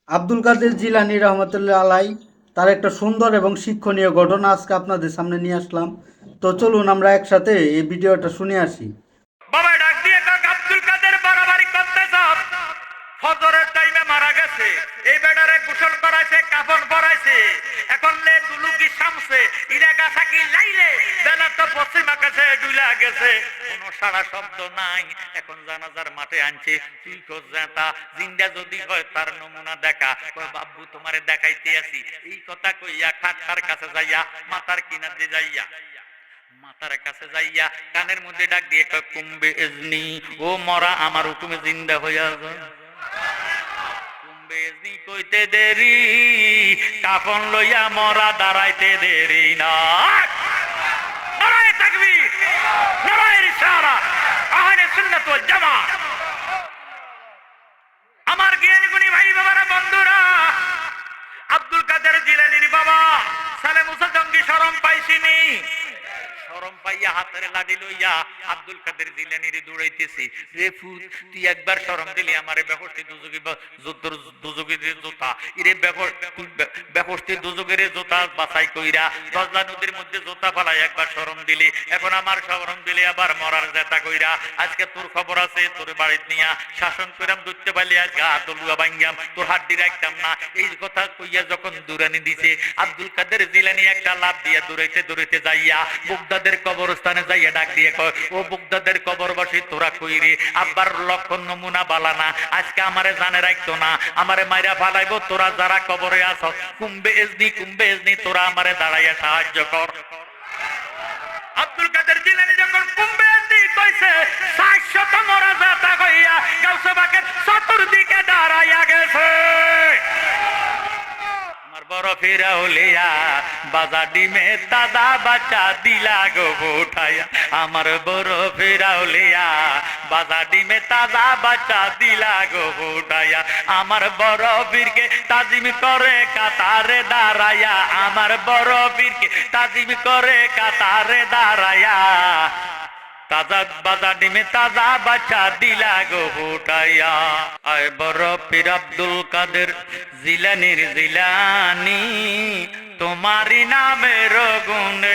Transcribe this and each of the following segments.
আব্দুল কাদের জিলানী রহমতুল্লাহ আলাই তার একটা সুন্দর এবং শিক্ষণীয় ঘটনা আজকে আপনাদের সামনে নিয়ে আসলাম। তো চলুন আমরা একসাথে এই ভিডিওটা শুনে আসি। বাবা ডাক দিয়ে কাক আব্দুল কাদের বাড়াবাড়ি করতে সব ফজরের টাইমে মারা গেছে। এই বেডারে গোসল করাইছে, কাফন পরাইছে, এখন লে দুলুকি শামছে ইরাগা থাকি লাইলে বেলা তো পশ্চিম আকাশে ডুলা গেছে, কোনো সারা শব্দ নাই। এখন জানাজার মাঠে আনছে, তুই খোঁজ জাতা জিন্দা যদি হয় তার নমুনা দেখা। কয় বাবু তোমারে দেখাইতে আসি, এই কথা কইয়া খাটটার কাছে যাইয়া মাথার কিনারে যাইয়া মাতার কাছে যাইয়া কানের মধ্যে ডাক দিয়ে কয় কুম্বে এজনি, ও মরা আমার হুকুমে জিন্দা হইয়া যা। কুম্বে এজনি কইতে দেরি, কাফন লইয়া মরা দাঁড়াইতে দেরি না। নারায়ে তাকবীর, নারায়ে রিসালাত, আহলে সুন্নাত ওয়াল জামাত। আমার জ্ঞানী গুণী ভাই বাবারা, বন্ধুরা, আব্দুল কাদের জিলানীর বাবা সালে মুসা জঙ্গি শরম পাইছিনি। শরম পাইয়া হাতের লাঠি লইয়া আব্দুল কাদের জিলানীর দৌড়াইতেছি, রে ফুত তুই একবার শরম দিলি আমারে বেহস্তি দুজুগি দুজুগির জোতা ইরে বেহস্তি দুজুগের জোতা বাছাই কইরা দজলা নদীর মধ্যে জোতা ফালাই একবার শরম দিলি, এখন আমার শরম দিলি আবার মরার জেতা কইরা। আজকে তোর খবর আছে, তোর বাড়িতে নিয়া শাসন কইরাম, ধরতে পারলি আজকে আতলুয়া ভাঙ্গাম, তোর হাড্ডি রাখতাম না। এই কথা কইয়া যখন দূরানি দিছে, আব্দুল কাদের জিলানী একটা লাভ দিয়া দৌড়াইতে দৌড়াইতে যাইয়া বুগদাদের কবরস্থানে যাইয়া ডাক দিয়ে কয়, ও বুগদাদের কবরবাসী তোরা কইরে আব্বার লক্ষণ নমুনা বালানা, আজকে আমারে জানে রাখতো না, আমারে মাইরা ফালাইবো। তোরা যারা কবরে আছ কুম্বে এজনি তোরা আমারে দাঁড়াইয়া সাহায্য কর। আব্দুল কাদের জিলানী যখন কুম্বে এজনি কইছে, ৬০০ মরা জাতা কইয়া গাউসে বাকের চতুর্দিকে দাঁড়াইয়া গেছে। বড় ফিরাউলিয়া বাজা ডিমে তাজা বাচ্চা দিলা গো উঠাইয়া, আমার বড় ফিরাউলিয়া বাজা ডিমে তাজা বাচ্চা দিলা গো উঠাইয়া, আমার বড় বীরকে তাজিম করে কাতারে দাঁড়াইয়া, আমার বড় বীরকে তাজিম করে কাতারে দাঁড়াইয়া, তাজা বাজা ডিমে তাজা বাচ্চা দিলা গো ফুটাইয়া। আয় বড় পীর আব্দুল কাদের জিলানীর জিলানী, তোমারি নামের গুণে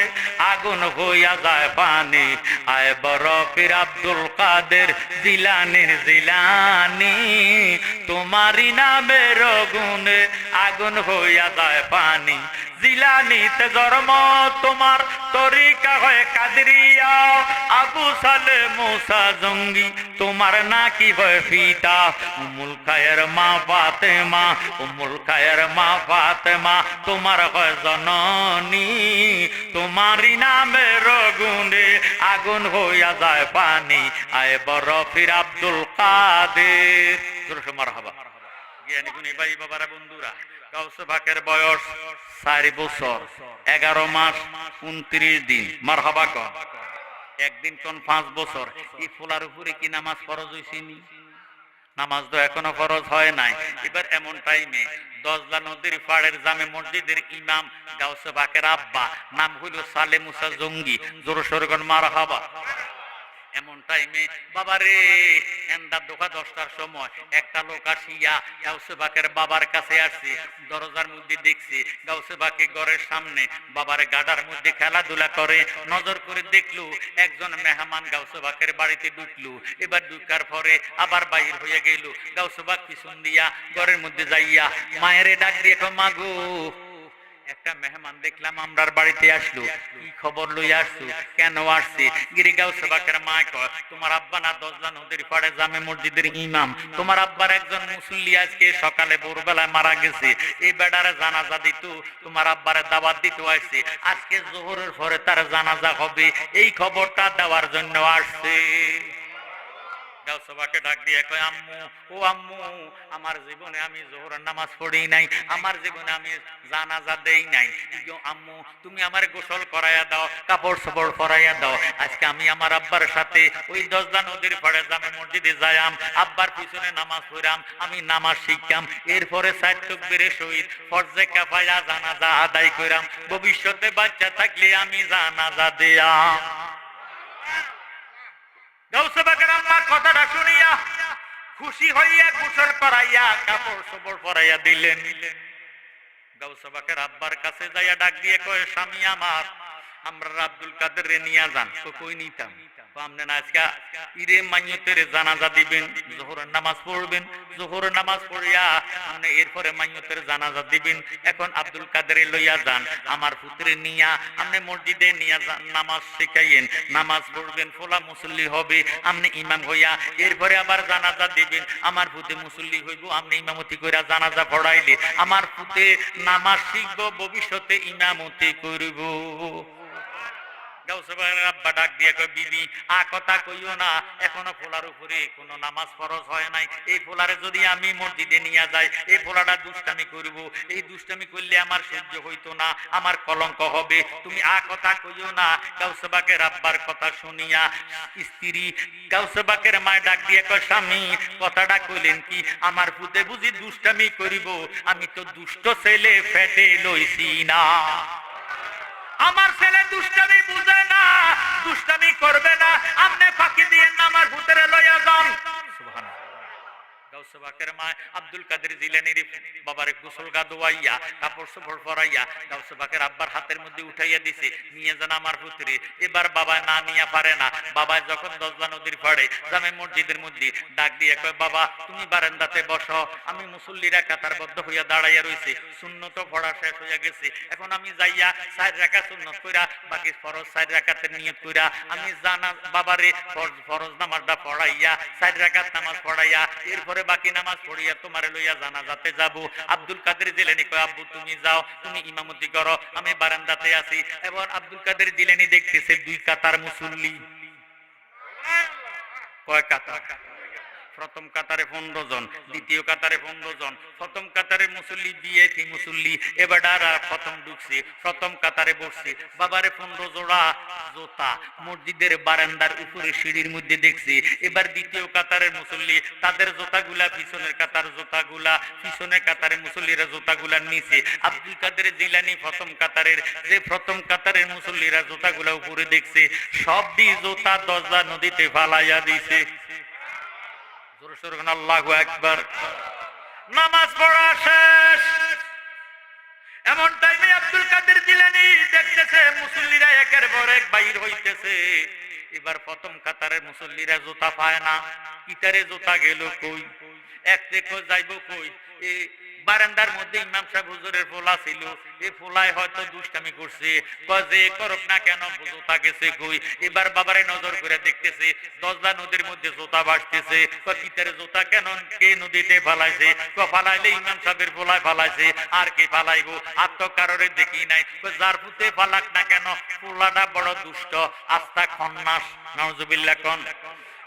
আগুন হইয়া যায় পানি। আয় বড় পীর আব্দুল কাদের জিলানীর জিলানী, তোমারি নামের গুণে আগুন হইয়া যায় পানি। জিলানীতে জন্ম তোমার, তরিকা হয় কাদরিয়া, আবু সালে মুসা জঙ্গি তোমার নাকি হয় ফিতা। উমুল খায়ের মা ফাতেমা, উমুল খায়ের মা ফাতেমা তোমার হয় জননী, তোমারই নামের গুণে আগুন হইয়া যায় পানি। আয় বড় পীর আব্দুল কাদের। মারহাবা। জ্ঞানী গুণী ভাই বাবারা, বন্ধুরা, গাউসে পাকের বয়স ৪ বছর ১১ মাস ২৯ দিন। মারহাবা কর। একদিন কোন ৫ বছর। এই ফুলার উপরে কি নামাজ ফরজ হইছিনি? নামাজ তো এখনো ফরজ হয় নাই। এবার এমন টাইমে দজলা নদীর পাড়ের জামে মসজিদের ইমাম গাউসে পাকের আব্বা নাম হইল সালে মুসা জঙ্গি। জোর সরগন মারহাবা। এমন টাইমে বাবারে এন্দা দোকা ১০টার সময় একটা লোক আসিয়া গাউসে পাকের বাবার কাছে আসছে। দরজার মধ্যে দেখছি গাউসে পাকে ঘরের সামনে বাবার গাডার মধ্যে খেলাধুলা করে। নজর করে দেখলো একজন মেহমান গাউসে পাকের বাড়িতে ঢুকলো। এবার ঢুকার পরে আবার বাইর হয়ে গেল। গাউসে পাক পিছন দিয়া ঘরের মধ্যে যাইয়া মায়েরে ডাক দিয়ে মাগো, একটা মেহমান দেখলাম আমরার বাড়িতে আসলো, কি খবর লইয়া আসছো, কেন আসছে? গিরি গাউসে পাকের মা কয়, তোমার আব্বা না দজলা নদীর পাড়ে জামে মসজিদের ইমাম, তোমার আব্বার একজন মুসল্লি আজকে সকালে ভোরবেলায় মারা গেছে, এই বেডারে জানাজা দিত, তোমার আব্বারে দাওয়াত দিতে আসছে, আজকে জোহরের পরে তার জানাজা হবে, এই খবরটা দেওয়ার জন্য আসছে। গাউসে পাকে ডাক দিয়ে কয়, আম্মু, ও আম্মু, আমার জীবনে আমি জোহরের নামাজ পড়ি নাই, আমার জীবনে আমি জানাজা দেই নাই, আম্মু তুমি আমার গোসল করাইয়া দাও, কাপড় সাপড় পরাইয়া দাও। আজকে আমি আমার আব্বার সাথে ওই দজলা নদীর পাড়ে জামে মসজিদে যাইয়াম, আব্বার পিছনে নামাজ পড়াম, আমি নামাজ শিখতাম, এরপরে ৪ তাকবীরে শহীদ ফরজে কিফায়া জানাজা আদায় কইরাম, ভবিষ্যতে বাচ্চা থাকলে আমি জানাজা দেয়াম। গাউসে পাকের আম্মা কথাটা শুনিয়া খুশি হইয়া গোসল করাইয়া কাপড় চোপড় পরাইয়া দিলেন। গাউস পাকের আব্বার কাছে যাইয়া ডাক দিয়ে কয়, স্বামী আমার, আমরা আব্দুল কাদের রে নিয়া যান। তো কই নিতাম? আপনি না আজকে ইরে মাইয়তের জানাজা দিবেন, জোহরের নামাজ পড়বেন, জোহরের নামাজ পড়িয়া আপনি এরপরে মাইয়তের জানাজা দিবেন। এখন আব্দুল কাদের লইয়া যান, আমার পুত্রে নিয়া আপনি মসজিদে নিয়া যান, নামাজ শিখাইয়েন, নামাজ পড়বেন, ফোলা মুসল্লি হবে, আপনি ইমাম হইয়া এরপরে আবার জানাজা দিবেন। আমার পুতে মুসল্লি হইব, আপনি ইমামতি কইরা জানাজা পড়াইলে আমার পুতে নামাজ শিখব, ভবিষ্যতে ইমামতি করব। গাউস পাকের আব্বা ডাক দিয়ে কয়, বিবি আ কথা কইও না, এখনো ফোলার উপরে কোনো নামাজ ফরজ হয় নাই। এই ফোলারে যদি আমি মসজিদে নিয়ে যাই, এই ফোলাটা দুষ্টামি করব, এই দুষ্টামি করলে আমার সহ্য হইতো না, আমার কলঙ্ক হবে, তুমি আ কথা কইও না। গাউস পাকের আব্বার কথা শুনিয়া স্ত্রী গাউস পাকের মা ডাক দিয়ে কয়, স্বামী কথাটা কইলেন কি? আমার পুতে বুঝি দুষ্টামি করিব? আমি তো দুষ্ট ছেলে ফেটে লইছি না, আমার ছেলে দুষ্টামি বুঝে না, দুষ্টামি করবে না, আপনি ফাঁকি দিয়ে আমার ভূতেরে লইয়া যান। সুবহানাল্লাহ। গাউস পাকের মা আব্দুল কাদের জিলানীর বাবারে গোসল গা ধোয়াইয়া কাপড় চোপড় পরাইয়া গাউস পাকের আব্বার হাতের মধ্যে উঠাইয়া দিছে, নিয়ে যান আমার পুত্রে। এবার বাবা না নিয়ে পারে না, বাবা যখন দজলা নদীর পাড়ে জামে মসজিদের মধ্যে ডাক দিয়ে কয়, বাবা তুমি বারান্দাতে বসো, আমি মুসল্লিরা কাতারবদ্ধ হইয়া দাঁড়াইয়া রইছি, সুন্নত পড়া শেষ হইয়া গেছে, এখন আমি যাইয়া 4 রাকাত সুন্নত কইরা বাকি ফরজ 4 রাকাতের নিয়ত কইরা আমি জানা বাবারে ফরজ নামাজটা পড়াইয়া 4 রাকাত নামাজ পড়াইয়া এরপরে বাকি নামাজ পড়িয়া তোমারে লইয়া জানাজাতে যাব। আব্দুল কাদের জিলানী কয়, আব্বু তুমি যাও, তুমি ইমামতি করো, আমি বারান্দাতে আছি। এবার আব্দুল কাদের জিলানী দেখতেছে 2 কাতার মুসল্লি। কয় কাতার? প্রথম কাতারে 15 জন, দ্বিতীয় কাতারে 15 জন। প্রথম কাতারে মুসল্লি বিএপি মুসল্লি, এবার প্রথম ঢুকছে, প্রথম কাতারে বসছে। বাবারে 15 জোড়া জুতা মসজিদের বারান্দার উপরে সিঁড়ির মধ্যে দেখছে। এবার দ্বিতীয় কাতারের মুসল্লি তাদের জুতাগুলা পিছনের কাতার জুতাগুলা, পিছনের কাতারের মুসল্লিরা জুতাগুলা নিচে। আব্দুল কাদের জিলানী প্রথম কাতারের যে প্রথম কাতারের মুসল্লিরা জুতাগুলা উপরে দেখছে, সব দি জুতা দজলা নদীতে ফালাইয়া দিছে। আল্লাহু আকবার। নামাজ পড়া শেষ। এমন টাইমে আব্দুল কাদের জিলানী দেখতেছে মুসল্লিরা একের পর এক বাইর হইতেছে। এবার প্রথম কাতারের মুসল্লিরা জুতা পায় না, ইটারে জুতা গেল কই, এক দেখো যাইবো কই। এই বারান্দার মধ্যে ইমাম সাহেব হুজুরের ফোলা ছিল, এই ফোলায় হয়তো দুষ্টামি করছে, যে করুক না কেন জুতা গেছে কই। এবার বাবারে নজর করে দেখতেছে দজলা নদীর মধ্যে জুতা ভাসতেছে, কিতারে জুতা কেন কে নদীতে ফালাইছে, ফালাইলে ইমাম সাহেবের ফোলায় ফালাইছে, আর কে ফালাইবো, আর তো কারোরে দেখি নাই। যার পুতে ফালাক না কেন, ফোলাটা বড় দুষ্ট, আস্থা খন্নাস, নাউজুবিল্লাহ কোন।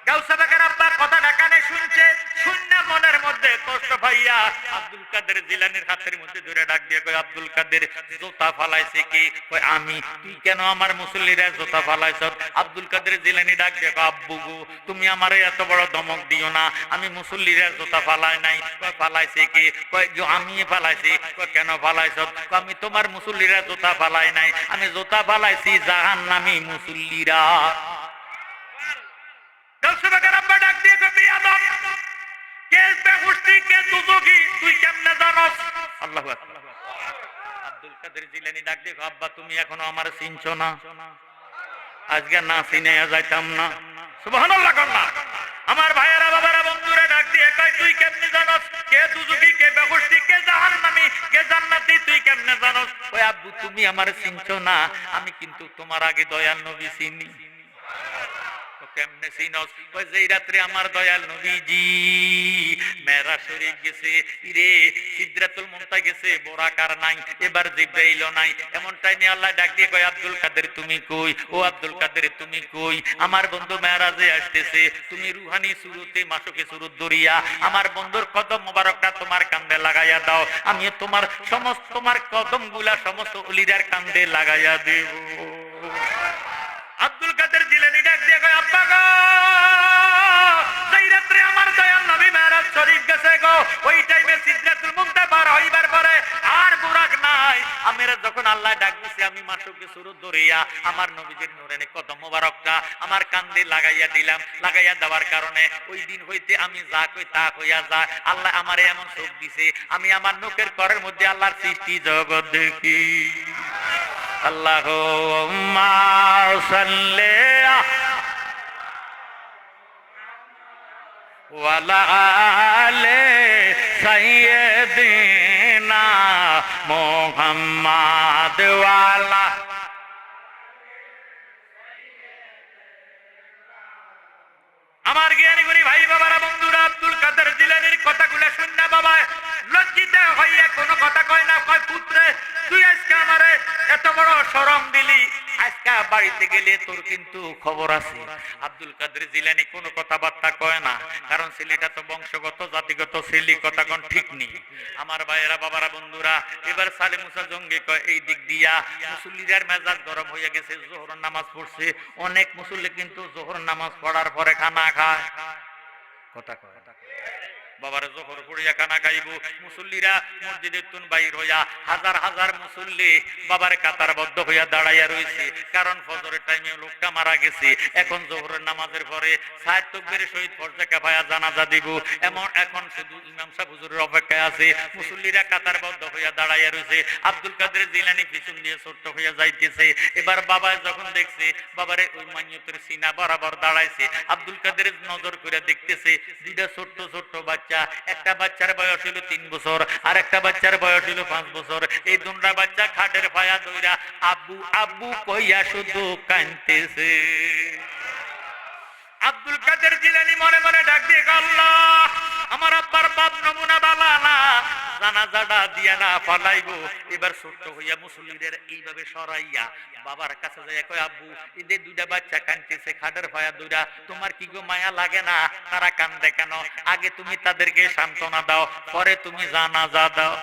গাউস পাকের আব্বা কথাটা কানে শুনছে, শুননা মনের মধ্যে কষ্ট পাইয়া আব্দুল কাদের জিলানীর হাতের মধ্যে ধরে ডাক দিয়ে কয়, আব্দুল কাদের জুতা ফালাইছে কি? কয় আমি। তুই কেন আমার মুসল্লিরা জুতা ফালাইছ? আব্দুল কাদের জিলানী ডাক দিয়ে কয়, আব্বু গো তুমি আমারে এত বড় ধমক দিও না, আমি মুসল্লিরা জুতা ফালাই নাই। কয় ফালাইছে কি? কয় আমি ফালাইছি। কয় কেন ফালাইছ? আমি তোমার মুসল্লিরা জুতা ফালাই নাই, আমি জুতা ফালাইছি জাহান্নামী মুসল্লিরা। আব্দুল কাদের জিলানী ডাক দিয়ে, আব্বা তুমি এখনো আমার চিনছো না? আজকে না চিনে যাইতাম না। সুবহানাল্লাহ না। আমার ভাইয়েরা বাবারা বন্ধুরা ডাক দিয়ে কয়, তুই কেমনে জানোস কে দুজকি কে বেহুশি কে জাহান্নামী কে জান্নাতি, তুই কেমনে জানোস? ওই আব্বু তুমি আমার চিনছো না, আমি কিন্তু তোমার আগে দয়াল নবী চিনি। কেমনে চিনস? ওই যে রাত্রে আমার দয়াল নবীজি মেরাজ শরীফ গেছে, ইরে সিদরাতুল মুনতাহা গেছে, বোরাকার নাই, এবার জিবরাইলও নাই। এমন টাইমে আল্লাহ ডাক দিয়ে কয়, আব্দুল কাদের তুমি কই? ও আব্দুল কাদের তুমি কই? আমার বন্ধু মেরাজে আসতেছে, তুমি রুহানি সুরতে মাসুকে সুরত দরিয়া আমার বন্ধুর কদম মোবারকটা তোমার কান্দে লাগাইয়া দাও, আমি তোমার সমস্ত তোমার কদমগুলা সমস্ত ওলিদের কান্দে লাগাইয়া দেব। আব্দুল কাদের জিলানী ডাক দিয়ে কয়, আব্বা গো সেই রাত্রে আমার দয়াল নবী মেরাজ শরীফ গেছে গো, ওই টাইমে সিদরাতুল মুনতাহা পার হইবার পরে আর বুরাক নাই। আমেরা যখন আল্লাহ ডাক দিছে, আমি মাসুকে সুরত দরিয়া আমার নবীজির নূরানি কদম মোবারকটা আমার কান্দে লাগাইয়া দিলাম। লাগাইয়া দেওয়ার কারণে ওই দিন হইতে আমি যা কই তা হইয়া যায়। আল্লাহ আমারে এমন চোখ দিছে, আমি আমার নখের করের মধ্যে আল্লাহর সৃষ্টি জগৎ দেখি। আল্লাহুম্মা সাল্লি ওয়ালা আলে সাইয়্যিদিনা মুহাম্মাদ ওয়ালা। আমার জ্ঞানী গুণী ভাই বাবারা, বন্ধুরা, আব্দুল কাদের জিলানীর কথাগুলো শুননা বাবা লজ্জিত হইয়া কোনো কথা কয় না। কয় পুত্রে, তুই আজকে আমারে এত বড় শরম দিলি, আজকে বাড়িতে গেলে তোর কিন্তু খবর আছে। আব্দুল কাদের জিলানী কোনো কথাবার্তা কয় না, কারণ ছেলেটা তো বংশগত জাতিগত ছেলে, কথা কোন ঠিক নেই। আমার ভাইয়েরা বাবারা বন্ধুরা, এবার সালে মুসা জঙ্গি কয় এই দিক দিয়া মুসল্লিদের মেজাজ গরম হয়ে গেছে। জোহর নামাজ পড়ছে, অনেক মুসল্লি কিন্তু জোহর নামাজ পড়ার পরে খানা খায়। কথা কয় বাবারে জোহর পড়িয়া কানা খাইব। মুসল্লিরা মসজিদের তুন বাইর হইয়া হাজার হাজার মুসল্লি বাবারে কাতারবদ্ধ হইয়া দাঁড়াইয়া রয়েছে, কারণ ফজরের টাইমে লোকটা মারা গেছে। এখন জোহরের নামাজের পরে সাত তাকবীরের সহিত ফরজে কিফায়া জানাজা দিব, এমন এখন শুধু ইমাম সাহেব হুজুরের অপেক্ষায় আছে। মুসল্লিরা কাতারবদ্ধ হইয়া দাঁড়াইয়া রয়েছে। আব্দুল কাদের জিলানী পিছন দিয়ে ছোট্ট হইয়া যাইতেছে। এবার বাবা যখন দেখছে বাবারে ওই মাইয়তের সিনা বরাবর দাঁড়াইছে, আব্দুল কাদের নজর করে দেখতেছে দুইটা ছোট্ট ছোট্ট বাচ্চা। একটা বাচ্চার বয়স হলো 3 বছর, আর একটা বাচ্চার বয়স হলো 5 বছর। এই দুটা বাচ্চা খাটের পায়া দইরা আব্বু আব্বু কইয়া শুধু কাঁদতেছে। আব্দুল কাদের জিলানী মনে মনে ডাক দিয়ে, আল্লাহ আমার আব্বার বাপ নমুনা বালা না, জানাজাটা দিয়া না ফালাইবো। এবার ছোট্ট হইয়া মুসল্লিদের এইভাবে সরাইয়া বাবার কাছে যাই কয়, আব্বু এদের দুইটা বাচ্চা কাঁদতেছে খাটের পায়া দইরা, তোমার কি গো মায়া লাগে না? তারা কান্দে কেন? আগে তুমি তাদেরকে সান্ত্বনা দাও, পরে তুমি জানাজা দাও।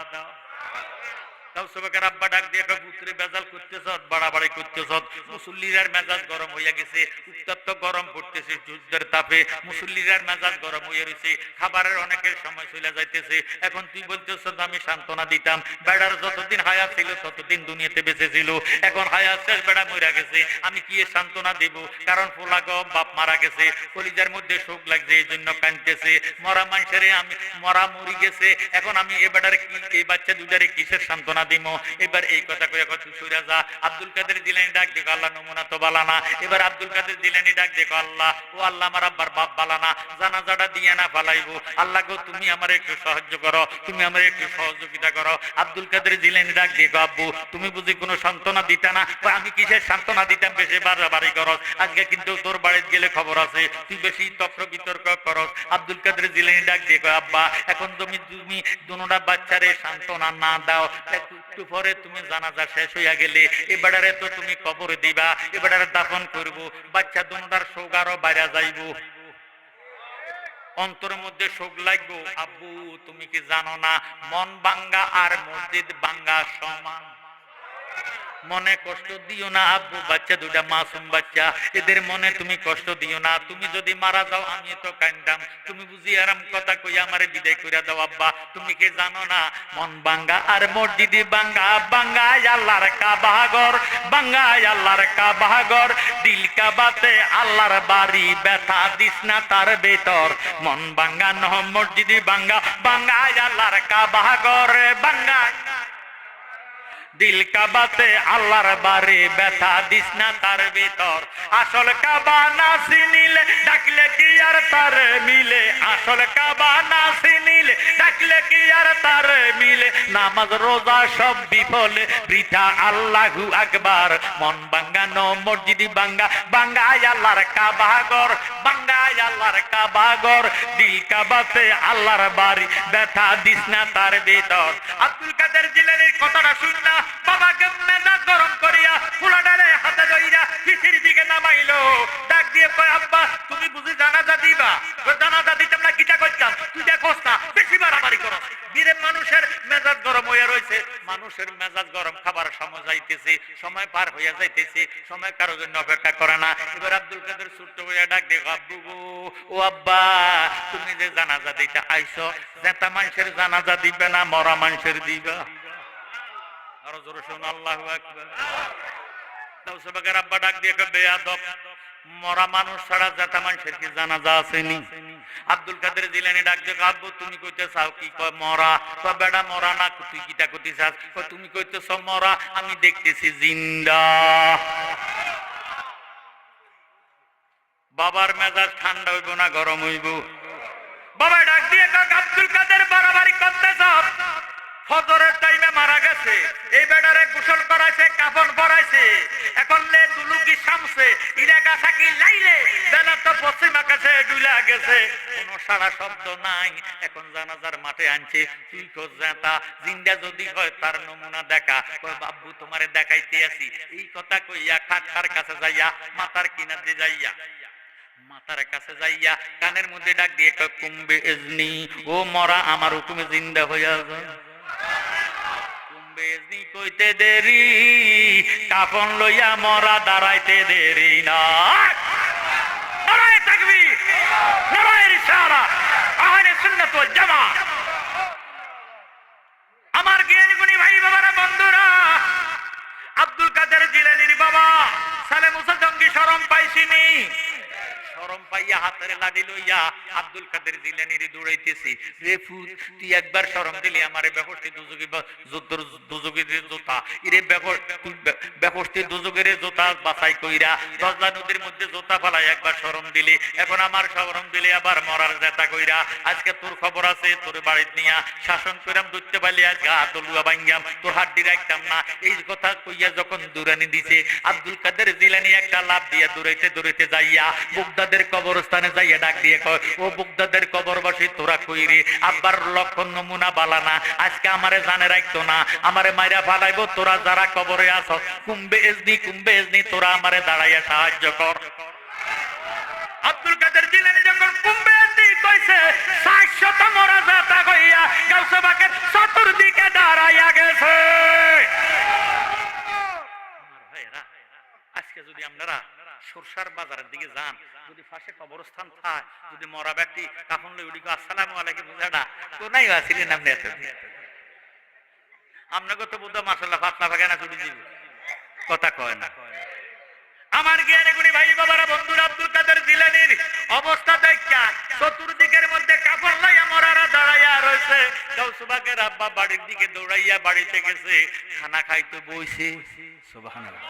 আব্বা ডাক দিয়ে পুত্রে বেজাল করতেছ, বাড়াবাড়ি করতেছ। মুসল্লিরার মেজাজ গরম হইয়া গেছে, উত্তপ্ত গরম পড়তেছে যুদ্ধের তাপে। মুসল্লিরার মেজাজ গরম হয়ে রয়েছে, খাবারের অনেকের সময় চলে যাইতেছে। এখন তুই বলতেছ আমি সান্ত্বনা দিতাম। বেড়ার যতদিন হায়াত ছিল ততদিন দুনিয়াতে বেঁচে ছিল, এখন হায়াত শেষ, বেড়া মরে গেছে, আমি কি সান্ত্বনা দিব? কারণ পোলা গো বাপ মারা গেছে, কলিজার মধ্যে শোক লাগছে, এই জন্য কাঁদতেছে। মরা মানুষের আমি মরা মরি গেছে, এখন আমি এ বেড়ার কি, এই বাচ্চা দুটারে কিসের সান্ত্বনা দিব? এবার এই কথা কয়ে কথা সুরা যা। আব্দুল কাদের জিলানী ডাক দেখো, আল্লাহ নমুনা তো বালানা। এবার আব্দুল কাদের জিলানী ডাক দেখো, আল্লাহ ও আল্লাহ আমার আব্বার বাপ বালানা, জানাজাটা দিয়ে না ফালাইবো। আল্লাহ গো তুমি আমার একটু সাহায্য করো, তুমি আমার একটু সহযোগিতা করো। আব্দুল কাদের জিলানী ডাক দেখো, আব্বু তুমি বুঝি কোনো সান্ত্বনা দিতা না? আমি কিসের সান্ত্বনা দিতাম? বেশি বাড়াবাড়ি করস, আজকে কিন্তু তোর বাড়িতে গেলে খবর আছে, তুই বেশি তর্ক বিতর্ক করস। আব্দুল কাদের জিলানী ডাক দেখো, আব্বা এখন তুমি দুনোটা বাচ্চারে সান্ত্বনা না দাও, একটু পরে তুমি জানাজা শেষ হইয়া গেলে এবারে তো তুমি কবরে দিবা, এবারে দাফন করব, বাচ্চা দুনোটার শোক আরো বাইরে যাইব, অন্তরের মধ্যে শোক লাগবো। আব্বু তুমি কি জানো না মন ভাঙ্গা আর মসজিদ ভাঙ্গা সমান? মনে কষ্ট দিও না আব্বু, বাচ্চা দুটা মাসুম বাচ্চা, এদের মনে তুমি কষ্ট দিও না। তুমি যদি মারা যাও আমি তো কান্দাম, তুমি বুঝি আরাম কথা কই আমারে বিদায় কইরা দাও। আব্বা তুমি কি জানো না মন ভাঙ্গা আর মসজিদ ভাঙ্গা, ভাঙ্গায় আল্লাহর কাবাঘর, ভাঙ্গায় আল্লাহর কাবাঘর, দিল কাবাতে আল্লাহর বাড়ি, ব্যথা দিস না তার ভেতর। মন ভাঙ্গা ন মসজিদ ভাঙ্গা, ভাঙ্গায় আল্লাহর কাবাঘর, ভাঙ্গায় দিল কাবাতে আল্লাহর বাড়ি, ব্যথা দিস না তার ভিতর। আসল কাবা না চিনিলে ডাকলে কি আর তার মিলে, আসল কাবা না চিনিলে ডাকলে কি আর তার মিলে। নামাজ রোজা সব বিফলে বৃথা, আল্লাহু আকবার। মন ভাঙ্গানো মসজিদ ভাঙ্গা, ভাঙ্গায় আল্লাহর কাবাঘর, ভাঙ্গায় আল্লাহর কাবাঘর, দিল কাবাতে আল্লাহর বাড়ি, ব্যথা দিস না তার ভিতর। আব্দুল কাদের জিলানীর কথাটা শুন না বাবাকে মেজাজ গরম করিয়া ফুলাডারে হাতে ধইরা পিছির দিকে নামাইলো। ডাক দিয়ে কয়, আব্বা তুমি বুঝি জানাজা দিবা? জানাজা দিতাম না কিটা করতাম, তুই দেখোস না বেশি বাড়াবাড়ি করো। বীরে মানুষের মেজাজ গরম হইয়া রয়েছে, মানুষের মেজাজ গরম, খাবার সময় যাইতেছে, সময় পার হইয়া যাইতেছে, সময় কারোর জন্য অপেক্ষা করে না। এবার আব্দুল কাদের ছোট্ট হইয়া ডাক দেখো, আব্বু গো ও আব্বা তুমি যে জানাজা দিতে আইছো, জেতা মানুষের জানাজা দিবে না মরা মানুষের দিবা? আরো জোরে শুন, আল্লাহু আকবার। গাউসে বাগের আব্বা ডাক দিয়ে কয় বেয়াদব, মরা মানুষ ছাড়া জাতা মানুষের কি জানাজা আসেনি? আব্দুল কাদের জিলানী ডাক দিয়ে কয় আব্বু তুমি কইতে চাও কি? কয় মরা। কয় বেটা মরা না, তুই কিটা কইতে চাস? কয় তুমি কইতেছ মরা, আমি দেখতেছি জিন্দা। বাবার মেজাজ ঠান্ডা হইব না গরম হইব? বাবা ডাক দিয়ে কয় আব্দুল কাদের বাড়াবাড়ি করতেছ, ফজরের টাইমে মারা গেছে, এই বেডারে গোসল করাইছে, কাফন পরাইছে, এখন লে দুলুকি শামছে, ইরা গাছা কি লাইলে বেলা তো পশ্চিম আকাশে ডুলা গেছে, কোনো সারা শব্দ নাই। এখন জানাজার মাঠে আনছে, তুই খোঁজ জাতা, জিন্দা যদি হয় তার নমুনা দেখা। কয় বাবু তোমারে দেখাইতে আসি। এই কথা কইয়া খাটটার কাছে যাইয়া, মাথার কিনারে যাইয়া, মাথার কাছে যাইয়া কানের মধ্যে ডাক দিয়ে কয় কুম্বে ইজনি, ও মরা আমার হুকুমে জিন্দা হইয়া যায়। বেজনি কইতে দেরি, কাফন লইয়া মরা দাঁড়াইতে দেরি না। নারায়ে তাকবীর, নারায়ে রিসালাত, আহলে সুন্নাত ওয়াল জামাত। আমার জ্ঞানী গুণী ভাই বাবারা, বন্ধুরা, আব্দুল কাদের জিলানীর বাবা সালে মুসা জঙ্গি শরম পাইছিনি, শরম পাইয়া হাতের লাঠি লইয়া আব্দুল কাদের জিলানীর দৌড়াইতেছি। রে ফুত, তুই একবার শরম দিলি আমারে বেকষ্টি দুজুগি দুজুগির জুতা, ইরে বেকষ্টি দুজুগের জুতা বাছাই কইরা দজলা নদীর মধ্যে জুতা ফালাই একবার শরম দিলি, এখন আমার শরম দিলি আবার মরার জেতা কইরা। আজকে তোর খবর আছে, তোর বাড়িত নিয়া শাসন কইরাম, ধরতে পারলি আজকে আতলুয়া ভাঙ্গাম, তোর হাড্ডি রাখতাম না। এই কথা কইয়া যখন দূরানি দিছে, আব্দুল কাদের জিলানী একটা লাভ দিয়া দৌড়াইতে দৌড়াইতে যাইয়া বুগদাদের কবরস্থানে যাইয়া ডাক দিয়ে কয়, ও বুগদাদের কবরবাসী তোরা কইরে আব্বার লক্ষণ নমুনা বালানা, আজকে আমারে জানে রাখতো না, আমারে মাইরা ফালাইবো, তোরা যারা কবরে আছ কুম্বে এজনি তোরা আমারে দাঁড়াইয়া সাহায্য কর। আব্দুল কাদের জিলানী যখন কুম্বে এজনি কইছে, ৬০০ মরা জাতা কইয়া গাউসে বাকের চতুর্দিকে দাঁড়াইয়া গেছে। আজকে যদি আপনারা সরষার বাজারের দিকে যান, যদি পাশে কবরস্থান থাকে, যদি মরা ব্যক্তি কাফন লই উঠি আসসালামু আলাইকুম বুঝাটা তো নাই আসিলেন আপনি এত আপনাকে তো বুঝা মাশাআল্লাহ ফাতনা ফাগানা ছুটি দিব, কথা কয় না। আমার জ্ঞানী গুণী ভাই বাবারা, বন্ধুরা, আব্দুল কাদের জিলানীর অবস্থা দেখা চতুর্দিকের মধ্যে কাপড় লাইয়া মরারা দাঁড়াইয়া রয়েছে। গাউসে বাকের আব্বা বাড়ির দিকে দৌড়াইয়া বাড়িতে গেছে, খানা খাইতে বইছে। সুবহানাল্লাহ,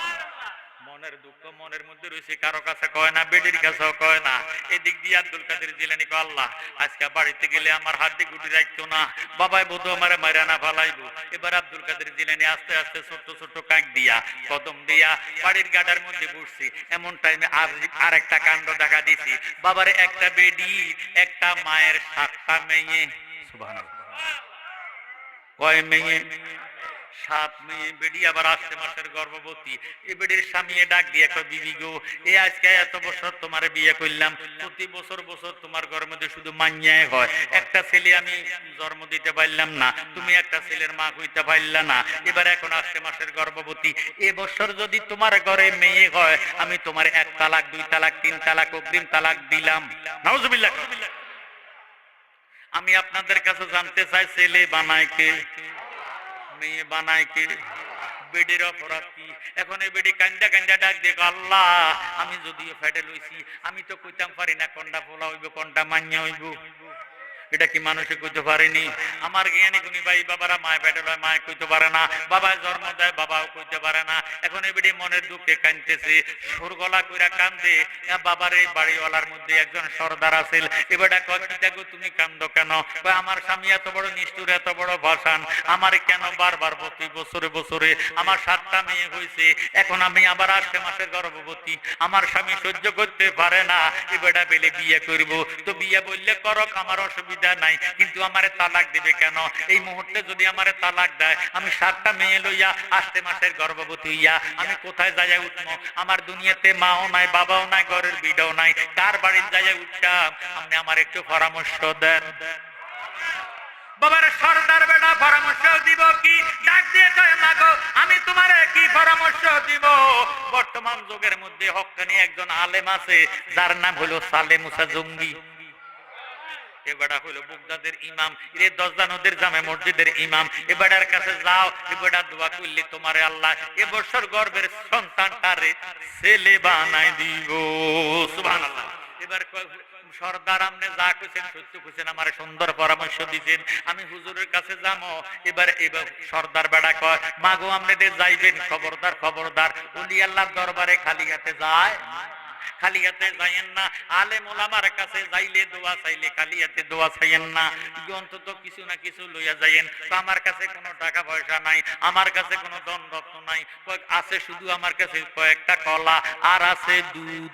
মনের দুঃখ মনের মধ্যে রয়েছে, কারো কাছে কয় না, বেডির কাছেও কয় না। এদিক দিয়ে আব্দুল কাদের জিলানী কয়, আল্লাহ আজকে বাড়িতে গেলে আমার হাড্ডি গুটি রাখতো না, বাবাই বোধ আমারে মাইরা না ফালাইবো। এবার আব্দুল কাদের জিলানী আস্তে আস্তে ছোট্ট ছোট্ট কাঁক দিয়া কদম দিয়া বাড়ির গাডার মধ্যে বসছি। এমন টাইমে আর একটা কাণ্ড দেখা দিছি, বাবারে একটা বেডি, একটা মায়ের 7টা মেয়ে। সুবহানাল্লাহ, কয় মেয়ে? 7 মেয়ে। বেডি আবার 8 মাসের গর্ভবতী। এই বেডির স্বামী ডাক দিয়ে কয়, বিবি গো, এই আজকে এত বছর তোমারে বিয়ে করলাম, প্রতি বছর বছর তোমার ঘরের মধ্যে শুধু মান্যায় হয়, একটা ছেলে আমি জন্ম দিতে পারলাম না, তুমি একটা ছেলের মা হইতে পারলা না, এবার এখন 8 মাসের গর্ভবতী, এ বছর যদি তোমার ঘরে মেয়ে হয়, আমি তোমার 1 তালাক 2 তালাক 3 তালাক অগ্রিম তালাক দিলাম। নাউজুবিল্লাহ। আমি আপনাদের কাছে জানতে চাই, ছেলে বানায় কে, মেয়ে বানায় কে, বেডির অপরাধ কি? এখন এই বেডি কান্দা কান্দা ডাক দিয়ে, আল্লাহ আমি যদিও ফেটে লইছি, আমি তো কইতাম পারি না কোনটা ফোলা হইব কোনটা মান্য হইব, এটা কি মানুষে কইতে পারেনি? আমার জ্ঞানী গুণী ভাই বাবারা, মায় পেটে লয় মায় কইতে পারে না, বাবায় জন্ম দেয় বাবাও কইতে পারে না। এখন এবারে মনের দুঃখে কাঁদতেছে, সুর গলা কইরা কান্দে। বাবার এই বাড়িওয়ালার মধ্যে একজন সর্দার আছিল, এবারে কয়, কি দেখো তুমি কান্দো কেন? আমার স্বামী এত বড় নিষ্ঠুর, এত বড় ভাষান, আমার কেন বারবার প্রতি বছরে বছরে আমার 7টা মেয়ে হয়েছে, এখন আমি আবার 8 মাসের গর্ভবতী, আমার স্বামী সহ্য করতে পারে না, এবারে বেলে বিয়ে করব। তো বিয়ে বললে করক, আমার অসুবিধা নাই, কিন্তু আমারে তালাক দিবে কেন? এই মুহূর্তে যদি আমারে তালাক দেয়, আমি 7টা মেয়ে লইয়া 8 মাসের গর্ভবতী হইয়া আমি কোথায় যাইয়া উঠবো? আমার দুনিয়াতে মাও নাই, বাবাও নাই, ঘরের বিড়াও নাই, কার বাড়ির যাইয়া উঠতাম? আপনি আমার একটু পরামর্শ দেন। বাবার সর্দার বেটা পরামর্শ দিব কি? ডাক দিয়ে কয়, মা গো, আমি তোমারে কি পরামর্শ দিব? বর্তমান যুগের মধ্যে হক্কানি একজন আলেম আছে, যার নাম হলো সালে মুসা জঙ্গি। এবারে হলো বুগদাদের ইমাম, রে দশদানদের জামে মসজিদের ইমাম, এবারের কাছে যাও, এবারে দোয়া করলে তোমারে আল্লাহ এবছর গর্ভের সন্তানটারে ছেলে বানাই দিব। সুবহানাল্লাহ। এবার সর্দার আপনি যা কইছেন সত্য কইছেন, আমার সুন্দর পরামর্শ দিয়েছেন, আমি হুজুরের কাছে যাবো। এবার সর্দার বেড়া কয়, মাগো আপনাদের যাইবেন, খবরদার খবরদার, ওলি আল্লাহর দরবারে খালি হাতে যায়, খালি হাতে যাইয়েন না। আলেম ওলামার কাছে যাইলে দোয়া চাইলে খালি হাতে দোয়া চাইয়েন না, অন্তত কিছু না কিছু লইয়া যাইয়েন। তো আমার কাছে কোনো টাকা পয়সা নাই, আমার কাছে কোনো ধন রত্ন নাই, আছে শুধু আমার কাছে কয়েকটা কলা আর আছে দুধ।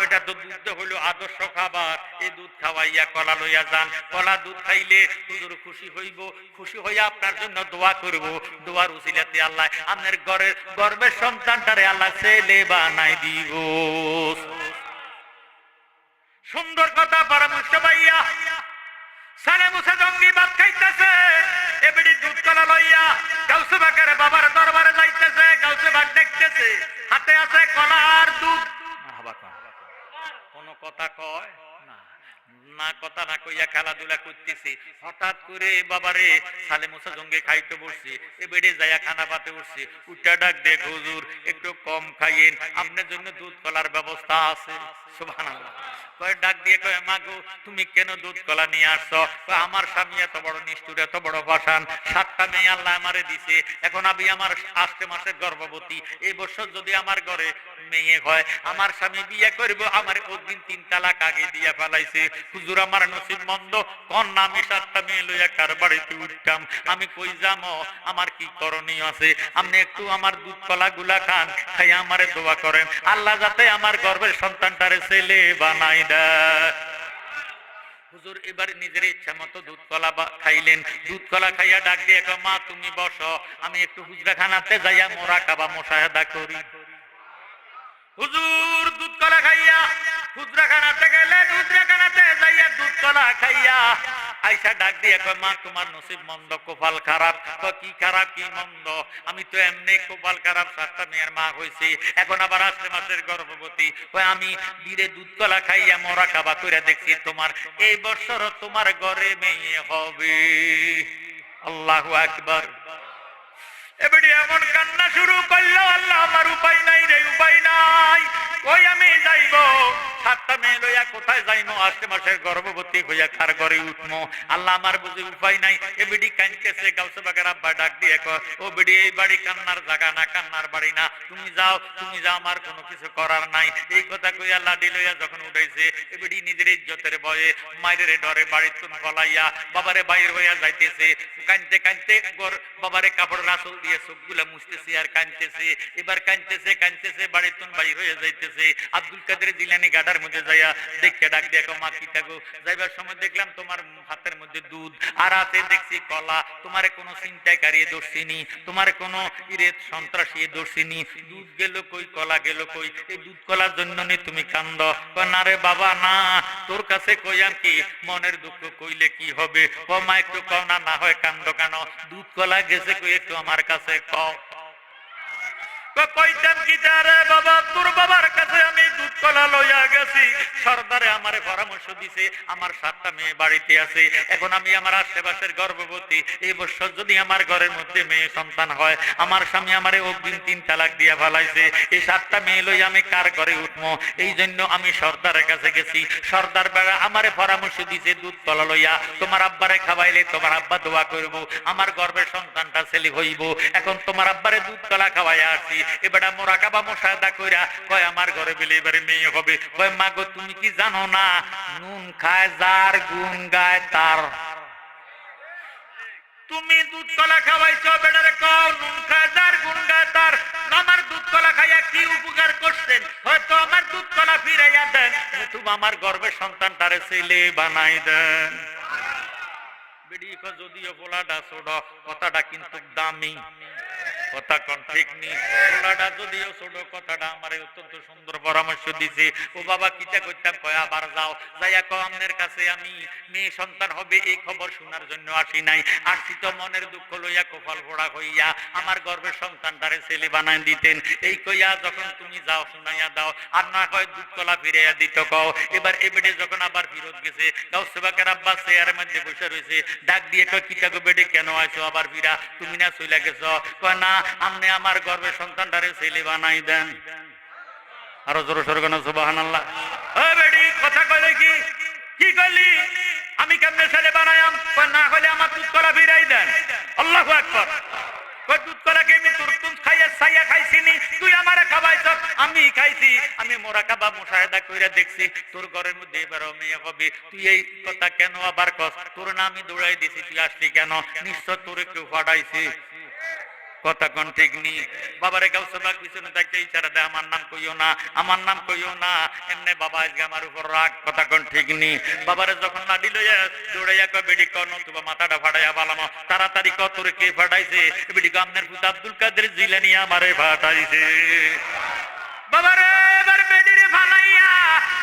ওইটা তো দুধ হলো আদর্শ খাবার, এই দুধ খাওয়াইয়া কলা লইয়া যান, কলা দুধ খাইলে হুজুর খুশি হইব, খুশি হইয়া আপনার জন্য দোয়া করব, দোয়ার উসিলাতে আল্লাহ আপনার গর্বের সন্তানটারে আল্লাহ ছেলে বানাই দিব। সুন্দর কথা পরামর্শ পাইয়া সালে মুসা জঙ্গি ভাত খাইতেছে, এবারে দুধ কলা লইয়া গাউসে বাগের বাবার দরবারে যাইতেছে, গাউসে বাগ দেখতেছে হাতে আছে কলা আর দুধ। কোন কথা কয় না, না কথা না কইয়া খেলাধুলা করতেছি। হঠাৎ করে বাবারে সালে মুসা জঙ্গে খাইতে বসছি, এ বেড়ে যাইয়া খানা পাতে উঠছি, উঠা ডাক দেখ হুজুর একটু কম খাইয়েন, আপনার জন্য দুধ কলার ব্যবস্থা আছে। সুবহানাল্লাহ। কয় ডাক দিয়ে কয়, মাগো তুমি কেন দুধ কলা নিয়ে আসছো? আমার স্বামী এত বড় নিষ্ঠুর, এত বড় পাষাণ, 7টা মেয়ে আল্লাহ আমারে দিছে, এখন আমি আমার 8 মাসের গর্ভবতী, এই বছর যদি আমার ঘরে মেয়ে হয়, আমার স্বামী বিয়ে করব, আমার ওদিন 3 তালাক আগে দিয়া ফেলাইছে। হুজুর আমার নসিব মন্দ, কন্যা আমি 7টা মেয়ে লইয়া কার বাড়িতে উঠতাম, আমি কই যামো, আমার কি করণীয় আছে? আপনি একটু আমার দুধ কলা গুলা খান, খাই আমারে দোয়া করেন আল্লাহ যাতে আমার গর্ভের সন্তানটারে ছেলে বানাই দেয়। হুজুর এবার নিজের ইচ্ছা মতো দুধ কলা খাইলেন, দুধ কলা খাইয়া ডাক দিয়ে কয়, মা তুমি বসো, আমি একটু হুজরাখানাতে যাইয়া মোরাকাবা মুশাহাদা করি। হুজুর দুধ কলা খাইয়া হুজরাখানাতে গেলেন, হুজরাখানাতে যাইয়া দুধ কলা খাইয়া আইসা ডাক দিয়ে কয়, মা তোমার নসিব মন্দ, কপাল খারাপ। কয় কি খারাপ কি মন্দ? আমি তো এমনি কপাল খারাপ, 7টা মেয়ের মা হইছি, এখন আবার 8 মাসের গর্ভবতী। কয় আমি ধীরে দুধ কলা খাইয়া মোরাকাবা কইরা দেখছি তোমার এই বছর তোমার ঘরে মেয়ে হবে। আল্লাহু আকবার। এবারে এমন কান্না শুরু করলো, আল্লাহ আমার উপায় নাই রে, উপায় নাই, ওই আমি যাইব, 7টা মেয়ে লইয়া কোথায় যাইবো, 8 মাসের গর্ভবতী হইয়া কার ঘরে উঠবো, আল্লাহ আমার বুঝি উপায় নাই। এ বিডি কাঁদতেছে, গাউসে বাগের আব্বা ডাক দিয়ে কয়, ও বিডি এই বাড়ি কান্নার জায়গা না, কান্নার বাড়ি না, তুমি যাও, তুমি যাও, আমার কোনো কিছু করার নাই। এই কথা কইয়া লাডি লইয়া যখন উঠাইছে, এ বিডি নিজের ইজ্জতের ভয়ে মায়ের ডরে বাড়ির তুন ফলাইয়া বাবারে বাইর হইয়া যাইতেছে, কাঁদতে কাঁদতে বাবারে কাপড় রাসল দিয়ে চোখগুলা মুছতেছে আর কাঁদতেছে। এবার কাঁদতেছে কাঁদতেছে বাড়ির তুন বাইর হয়ে যাইতেছে। আব্দুল কাদের জিলানী গাডার মধ্যে যাইয়া দেখে ডাক দিয়ে মা কি থাকো, যাইবার সময় দেখলাম তোমার হাতের মধ্যে দুধ আর হাতে দেখছি কলা, তোমারে কোনো চিন্তাকারী দর্শিনী, তোমার কোনো ইরেত সন্ত্রাসী দর্শিনী, দুধ গেল কই, কলা গেল কই, এই দুধ কলার জন্য তুমি কান্দ? না রে বাবা না, তোর কাছে কইয়াম কি, মনের দুঃখ কইলে কি হবে, মা একটু কও না, না হয় কান্দ কেন, দুধ কলা গেছে কই একটু আমার কাছে কও। কইতাম কি রে বাবা, তোর বাবার কাছে আমি দুধ কলা লইয়া গেছি, সর্দারে আমারে পরামর্শ দিছে, আমার 7টা মেয়ে বাড়িতে আছে, এখন আমি আমার আশেপাশের গর্ভবতী, এই বছর যদি আমার ঘরের মধ্যে মেয়ে সন্তান হয়, আমার স্বামী আমারে অগ্রিম 3 তালাক দিয়া ফেলাইছে, এই 7টা মেয়ে লইয়া আমি কার ঘরে উঠবো, এই জন্য আমি সর্দারের কাছে গেছি। সর্দার বেড়া আমারে পরামর্শ দিছে, দুধ কলা লইয়া তোমার আব্বারে খাওয়াইলে তোমার আব্বা দোয়া করবো, আমার গর্ভের সন্তানটা ছেলে হইব। এখন তোমার আব্বারে দুধ কলা খাওয়াইয়া আসছি, এবারে মোরাকাবা মুশাহাদা কইরা কয় আমার ঘরে বিলে এবারে মেয়ে হবে। কয় মা গো তুমি কি জানো না, নুন খায় যার গুণ গায় তার। তুমি দুধ কলা খাওয়াইছো, বেটারে কও নুন খায় যার গুণ গায় তার, আমার দুধ কলা খাইয়া কি উপকার করছেন, হয়তো আমার দুধ কলা ফিরাইয়া দেন, তুমি আমার গর্ভের সন্তানটারে ছেলে বানাই দেন। বেডি যদিও বলাটা ছোট, কথাটা কিন্তু দামি। কথা কোন ঠিক নি। পোলাটা যদিও ছোট, কথাটা আমারে অত্যন্ত সুন্দর পরামর্শ দিছে। ও বাবা কিটা কইতাম, কয় আবার যাও, যাইয়া কও আমনের কাছে আমি মেয়ে সন্তান হবে এই খবর শোনার জন্য আসি নাই, আসছি তো মনের দুঃখ লইয়া কপাল পোড়া হইয়া আমার গর্ভের সন্তানটারে ছেলে বানাই দিতেন। এই কইয়া যখন তুমি যাও শুনাইয়া দাও, আর না কয় দুধ কলা ফিরাইয়া দিত কও। এবার এবেডে যখন আবার ফিরত গেছে, গাউসে বাকের আব্বা চেয়ারের মধ্যে বসে রয়েছে, ডাক দিয়ে কয় কিটা গো বেডে কেন আইছো আবার ফিরা, তুমি না চইলা গেছো? কয় না, আপনি আমার গর্ভের সন্তানটারে ছেলে বানাই দেন। আরো জোরে সোরে কোন সুবহানাল্লাহ। ও বেডি কথা কইলে কি কি কইলি, আমি কেমনে ছেলে বানায়াম? কয় না হলে আমার দুধ কলা ফিরাই দেন। আল্লাহু আকবার। কয় দুধ কলা কি আমি তোর তুম খাইয়া ছাইয়া খাইছিনি, তুই আমারে খাওয়াইছ? আমি খাইছি, আমি মোরাকাবা মুশাহিদা কইরা দেখছি তোর ঘরের মধ্যে এবারও মেয়ে হবে। তুই এই কথা কেন আবার কস? তোর না আমি দৌড়াই দিছি, তুই আসলি কেন? নিশ্চয় তোরে কেউ ফাটাইছে। কথা কোন ঠিক নি। বাবারে গাউসবাগ পিছনে থাকতে ইশারা দেয়, আমার নাম কইও না, আমার নাম কইও না। এমনি বাবা আজকে আমার উপর রাগ। কথা কোন ঠিক নি। বাবারে যখন লাডি লইয়া দৌড়াইয়া কয় বেডি কর নতুবা মাথাটা ফাটাইয়া পালাম, তাড়াতাড়ি কত তোরে কে ফাটাইছে? বেডি কয় আপনার পুত আব্দুল কাদের জিলানী আমারে ফাটাইছে। বাবারে এবার বেডিরে ফালাইয়া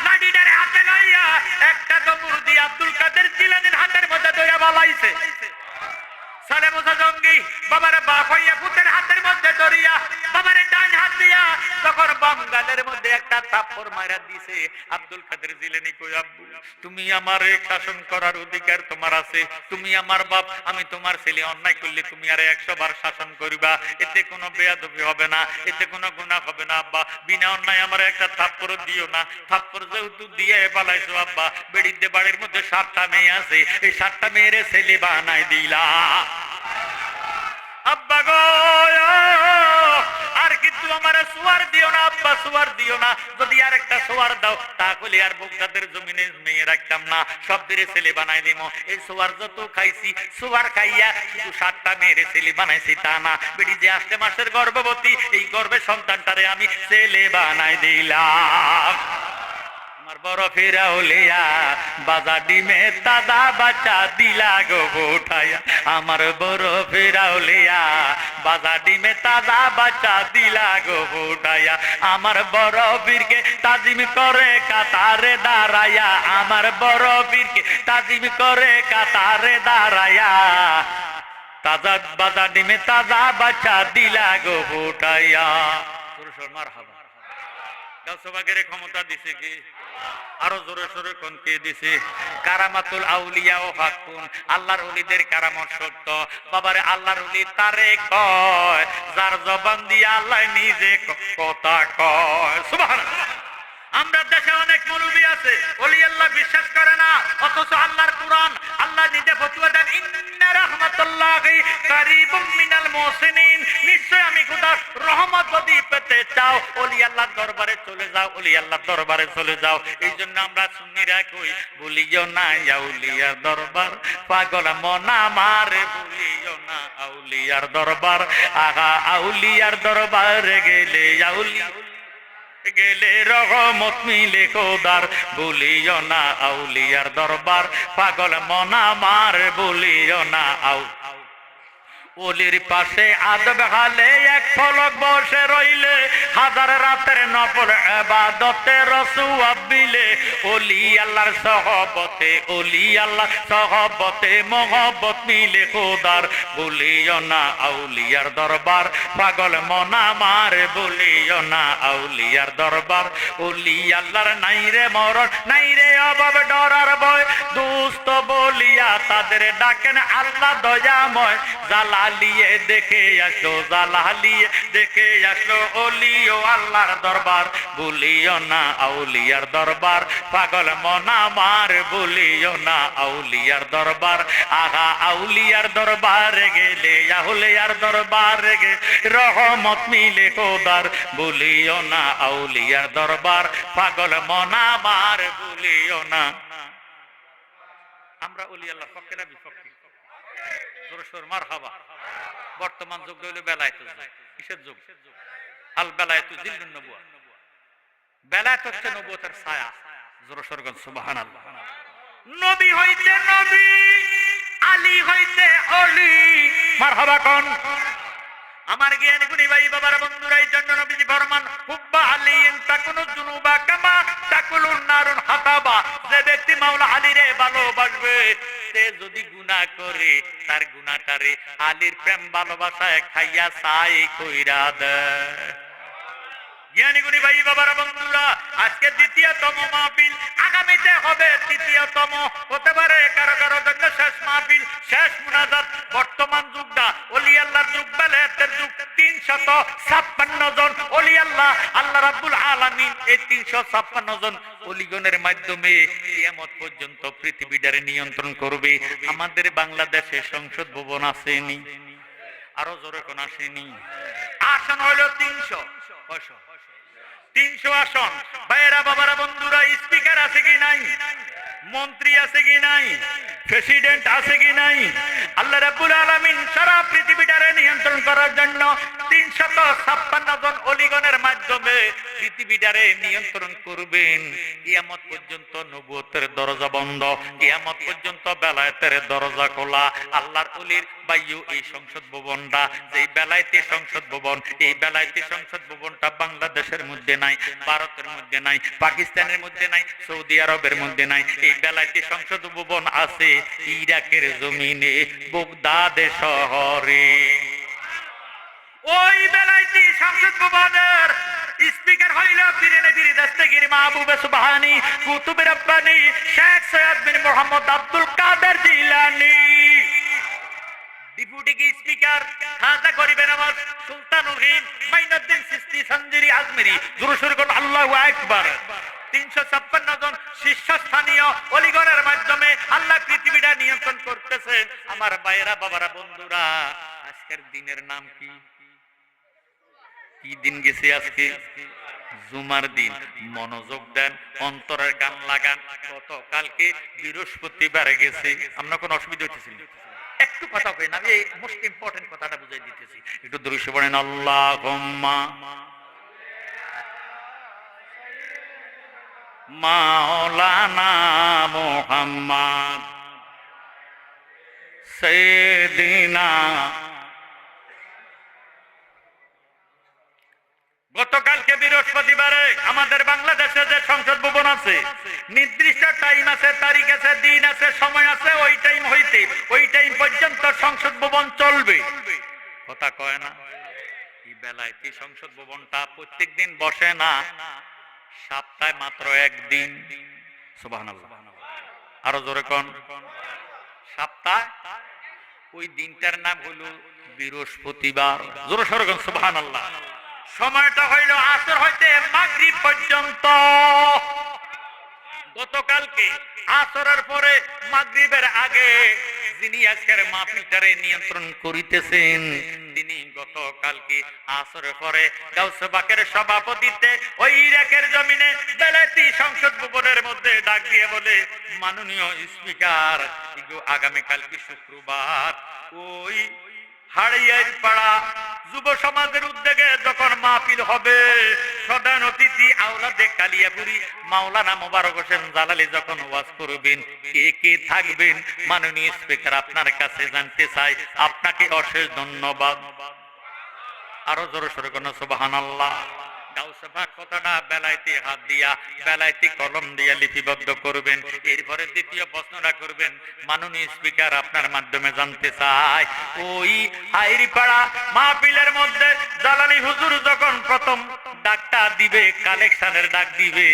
লাডিটারে হাতে লইয়া একটা দমুর দিয়ে আব্দুল কাদের জিলানীর হাতের মধ্যে দইয়া বালাইছে। সালে মুসা জঙ্গি বাবারে বাপ হইয়া পুতের হাতের মধ্যে ধরিয়া বাবারে ডান হাত দিয়া তখন বাম গালের মধ্যে একটা থাপ্পড় মারা দিছে। আব্দুল কাদের জিলানী কই, আব্বু তুমি আমারে শাসন করার অধিকার তোমার আছে, তুমি আমার বাপ, আমি তোমার ছেলে, অন্যায় করলে তুমি আরে 100 বার শাসন করিবা, এতে কোনো বেয়াদবি হবে না, এতে কোনো গুনাহ হবে না। আব্বা বিনা অন্যায় আমার একটা থাপ্পড় দিও না। থাপ্পড় যেহেতু দিয়ে পালাইছো আব্বা, বেড়িতে বাড়ির মধ্যে 7টা মেয়ে আছে, এই 7টা মেয়েরে ছেলে বানাই দিলা। আব্বা গো আর কিন্তু আমার সুয়ার দিও না আব্বা, সুয়ার দিও না। যদি আর একটা সুয়ার দাও তাহলে আর বগদাদের জমিনে মেয়ে রাখতাম না, সব দিয়ে ছেলে বানাই দিব। এই সুয়ার যত খাইছি, সুয়ার খাইয়া শুধু 7টা মেয়েরে ছেলে বানাইছি তা না, বেটি যে 8 মাসের গর্ভবতী, এই গর্ভের সন্তানটারে আমি ছেলে বানাই দিলাম। আমার বড় ফিরাউলিয়া বাজা ডিমে তাজা বাচ্চা দিলা গো উঠাইয়া, আমার বড় ফিরাউলিয়া বাজা ডিমে তাজা বাচ্চা দিলা গো উঠাইয়া, আমার বড় বীরকে তাজিম করে কাতারে দাঁড়াইয়া, আমার বড় বীরকে তাজিম করে কাতারে দাঁড়াইয়া, তাজা বাজা ডিমে তাজা বাচ্চা দিলা গো উঠাইয়া। মারহাবা। গাউসবাগের ক্ষমতা দিছে কি? আরো জোরে সোরে কোন কে দিছে? কারামাতুল আউলিয়া ও হাক্কুন, আল্লাহর ওলিদের কারামত সত্য। বাবারে আল্লাহর ওলি তারে কয় যার জবান দিয়ে আল্লাহ নিজে কথা কয়। সুবহানাল্লাহ। আমরা দেশে অনেক মুলবি আছে ওলি আল্লাহ বিশ্বাস করে না, অথচ আল্লাহর কুরআন আল্লাহ নিজে ফতোয়া দেন, ইন্না রাহমাতুল্লাহি কারীবুম মিনাল মুহসিনিন, নিশ্চয় আমি খোদার রহমত যদি পেতে চাও ওলি আল্লাহর দরবারে চলে যাও, ওলি আল্লাহর দরবারে চলে যাও। এই জন্য আমরা সুন্নিরা কই ভুলিও না আউলিয়ার দরবার, পাগল মন আমার ভুলিও না আউলিয়ার দরবার, আগা আউলিয়ার দরবারে গেলে আউলিয়া গেলে রহমত মিলে খোদার, ভুলিও না আউলিয়ার দরবার, পাগল মন আমার ভুলিও না ওলির পাশে আদব হালে এক ফলক বসে রইলে, হাজার রাতের নফল ইবাদতে রসওয়াব মিলে, ওলি আল্লাহর সহবতে, ওলি আল্লাহর সহবতে মহব্বত মিলে খোদার, ভুলিও না আউলিয়ার দরবার, পাগল মন আমার ভুলিও না আউলিয়ার দরবার, ওলি আল্লাহর নাই রে মরণ, নাই রে অভাব ডরার ভয়, দুস্থ বলিয়া তাদের ডাকেন আল্লাহ দয়াময়, জালালিয়ে দেখে আসো, জালালিয়ে দেখে আসো ওলি ও আল্লাহর দরবার, ভুলিও না আউলিয়ার দরবার, পাগল মন আমার ভুলিও না আউলিয়ার দরবার, আহা আউলিয়ার দরবারে গেলে আউলিয়ার দরবারে গে রহমত মিলে খোদার, ভুলিও না আউলিয়ার দরবার, পাগল মন আমার ভুলিও না। আমরা ওলি আল্লাহর পক্ষে না বিপক্ষে? জোরসোর মারহাবা। বর্তমান যুগ হইল বেলায়েতের যুগ। কিসের যুগ? আল বেলায়েতু জিল্লুন নবুয়া। বেলায়েত হচ্ছে নবুয়তের ছায়া। জোরসোর গন সুবহানাল্লাহ। নবী হইতে নবী, আলী হইতে অলি, মারহাবা কোন? আমার জ্ঞানী গুণী ভাই বাবার বন্ধুরা, এই জন্য নবীজি ফরমান হুব্বা আলিয়িন তাকুনু যুনুবা কামা তাকুলুন নারুন হাতাবা। যে ব্যক্তি মাওলা আলীরে ভালোবাসবে, সে যদি গুনাহ করে তার গুনাহটারে আলীর প্রেম ভালোবাসায় খাইয়া ছাই কইরা দেয়। জ্ঞানী গুণী ভাই বাবারা বন্ধুরা, আজকে দ্বিতীয়তম মাহফিল, আগামীতে হবে তৃতীয়তম, হতে পারে কারো কারো জন্য শেষ মাহফিল, শেষ মুনাজাত। বর্তমান যুগটা ওলি আল্লাহর যুগ, বেলায়েতের যুগ। 356 জন ওলি আল্লাহ, আল্লাহ রাব্বুল আলামিন এই 356 জন ওলিগণের মাধ্যমে কিয়ামত পর্যন্ত পৃথিবীটারে নিয়ন্ত্রণ করবে। আমাদের বাংলাদেশে সংসদ ভবন আসেনি, আরো জোরে কোন আসেনি। আসন হলো 300, 300 আসন। ভাইয়েরা বাবারা বন্ধুরা, স্পিকার আছে কি নাই, মন্ত্রী আছে কি নাই, প্রেসিডেন্ট আছে কি নাই? আল্লাহ রাব্বুল আলামিন সারা পৃথিবীটারে নিয়ন্ত্রণ করার জন্য 356 জন ওলিগণের মাধ্যমে পৃথিবীটারে নিয়ন্ত্রণ করবেন। কিয়ামত পর্যন্ত নবুয়তের দরজা বন্ধ, কিয়ামত পর্যন্ত বেলায়েতের দরজা খোলা। আল্লাহর ওলির বাইয়ু এই সংসদ ভবনটা, যেই বেলায়েতি সংসদ ভবন, এই বেলায়েতি সংসদ ভবনটা বাংলাদেশের মধ্যে নাই, ভারতের মধ্যে নাই, পাকিস্তানের মধ্যে নাই, সৌদি আরবের মধ্যে নাই। এই বেলায়েতি সংসদ ভবন আছে ইরাকের জমিনে, বাগদাদ শহরে। ওই বেলায়েতি সংসদ ভবনের স্পিকার হইল পীরে নবীর দস্তগীর মাহবুবে সুবহানী কুতুবে রব্বানী শেখ সৈয়দ বিন মোহাম্মদ আব্দুল কাদের জিলানী। ডিপুটি কি স্পিকার খাজা গরিবে নওয়াজ সুলতানুল হিন্দ মাইনুদ্দিন চিশতি সঞ্জিরি আজমেরি। দুরূদ করুন আল্লাহু আকবার। 356 জন শীর্ষস্থানীয় অলিগণের মাধ্যমে আল্লাহ পৃথিবীটা নিয়ন্ত্রণ করতেছেন। আমার ভাইয়েরা বাবারা বন্ধুরা, আজকের দিনের নাম কি? কি দিন গেছে আজকে? জুমার দিন। মনোযোগ দেন, অন্তরের গান লাগান। গতকালকে বৃহস্পতিবার গেছে। আপনার কোনো অসুবিধা হচ্ছে? একটু কথা কই না, আমি এই মোস্ট ইম্পর্টেন্ট কথাটা বুঝাই দিতেছি। একটু দরুদ পড়েন, আল্লাহুম্মা মাওলানা মুহাম্মদ সাইয়্যিদিনা। গতকালকে বৃহস্পতিবারে আমাদের বাংলাদেশে যে সংসদ ভবন আছে, নির্দিষ্ট টাইম আছে, তারিখ আছে, দিন আছে, সময় আছে। ওই টাইম হইতে ওই টাইম পর্যন্ত সংসদ ভবন চলবে। কথা কয় না? এই বেলায়েতি সংসদ ভবনটা প্রত্যেক দিন বসে না, সপ্তাহে মাত্র একদিন। সুবহানাল্লাহ, আরো জোরে কোন? সপ্তাহে ওই দিনটার নাম হলো বৃহস্পতিবার। জোরে সরে কোন সুবহানাল্লাহ। সময়টা হইল আসর হইতে মাগরিব পর্যন্ত। গতকালকে আসরের পরে মাগরিবের আগে যিনি আজকের মাহফিলটারে নিয়ন্ত্রণ করিতেছেন, তিনি গতকালকে আসরের পরে গাউসে পাকের সভাপতিত্বে ওই ইরাকের জমিনে বেলায়েতি সংসদ ভবনের মধ্যে ডাক দিয়ে বলে, মাননীয় স্পিকার, আগামী কালকে শুক্রবার ওই হাড়িয়ার পাড়া যুব সমাজের উদ্যোগে যখন মাহফিল হবে, প্রধান অতিথি আওলাদে কালিয়াপুরি মাওলানা মোবারক হোসেন জালালি যখন ওয়াজ করবেন, কে কে থাকবেন মাননীয় স্পিকার আপনার কাছে জানতে চাই। আপনাকে অশেষ ধন্যবাদ। আরো জোরে সরে কোন সুবহানাল্লাহ। গাউসে পাক কথাটা বেলায়েতি হাত দিয়া, বেলায়েতি কলম দিয়া লিপিবদ্ধ করবেন। এরপরে দ্বিতীয় প্রশ্নটা করবেন, মাননীয় স্পিকার আপনার মাধ্যমে জানতে চাই, ওই হাইরিপাড়া মাহফিলের মধ্যে জালালি হুজুর যখন প্রথম ডাকটা দিবে, কালেকশনের ডাক দিবে,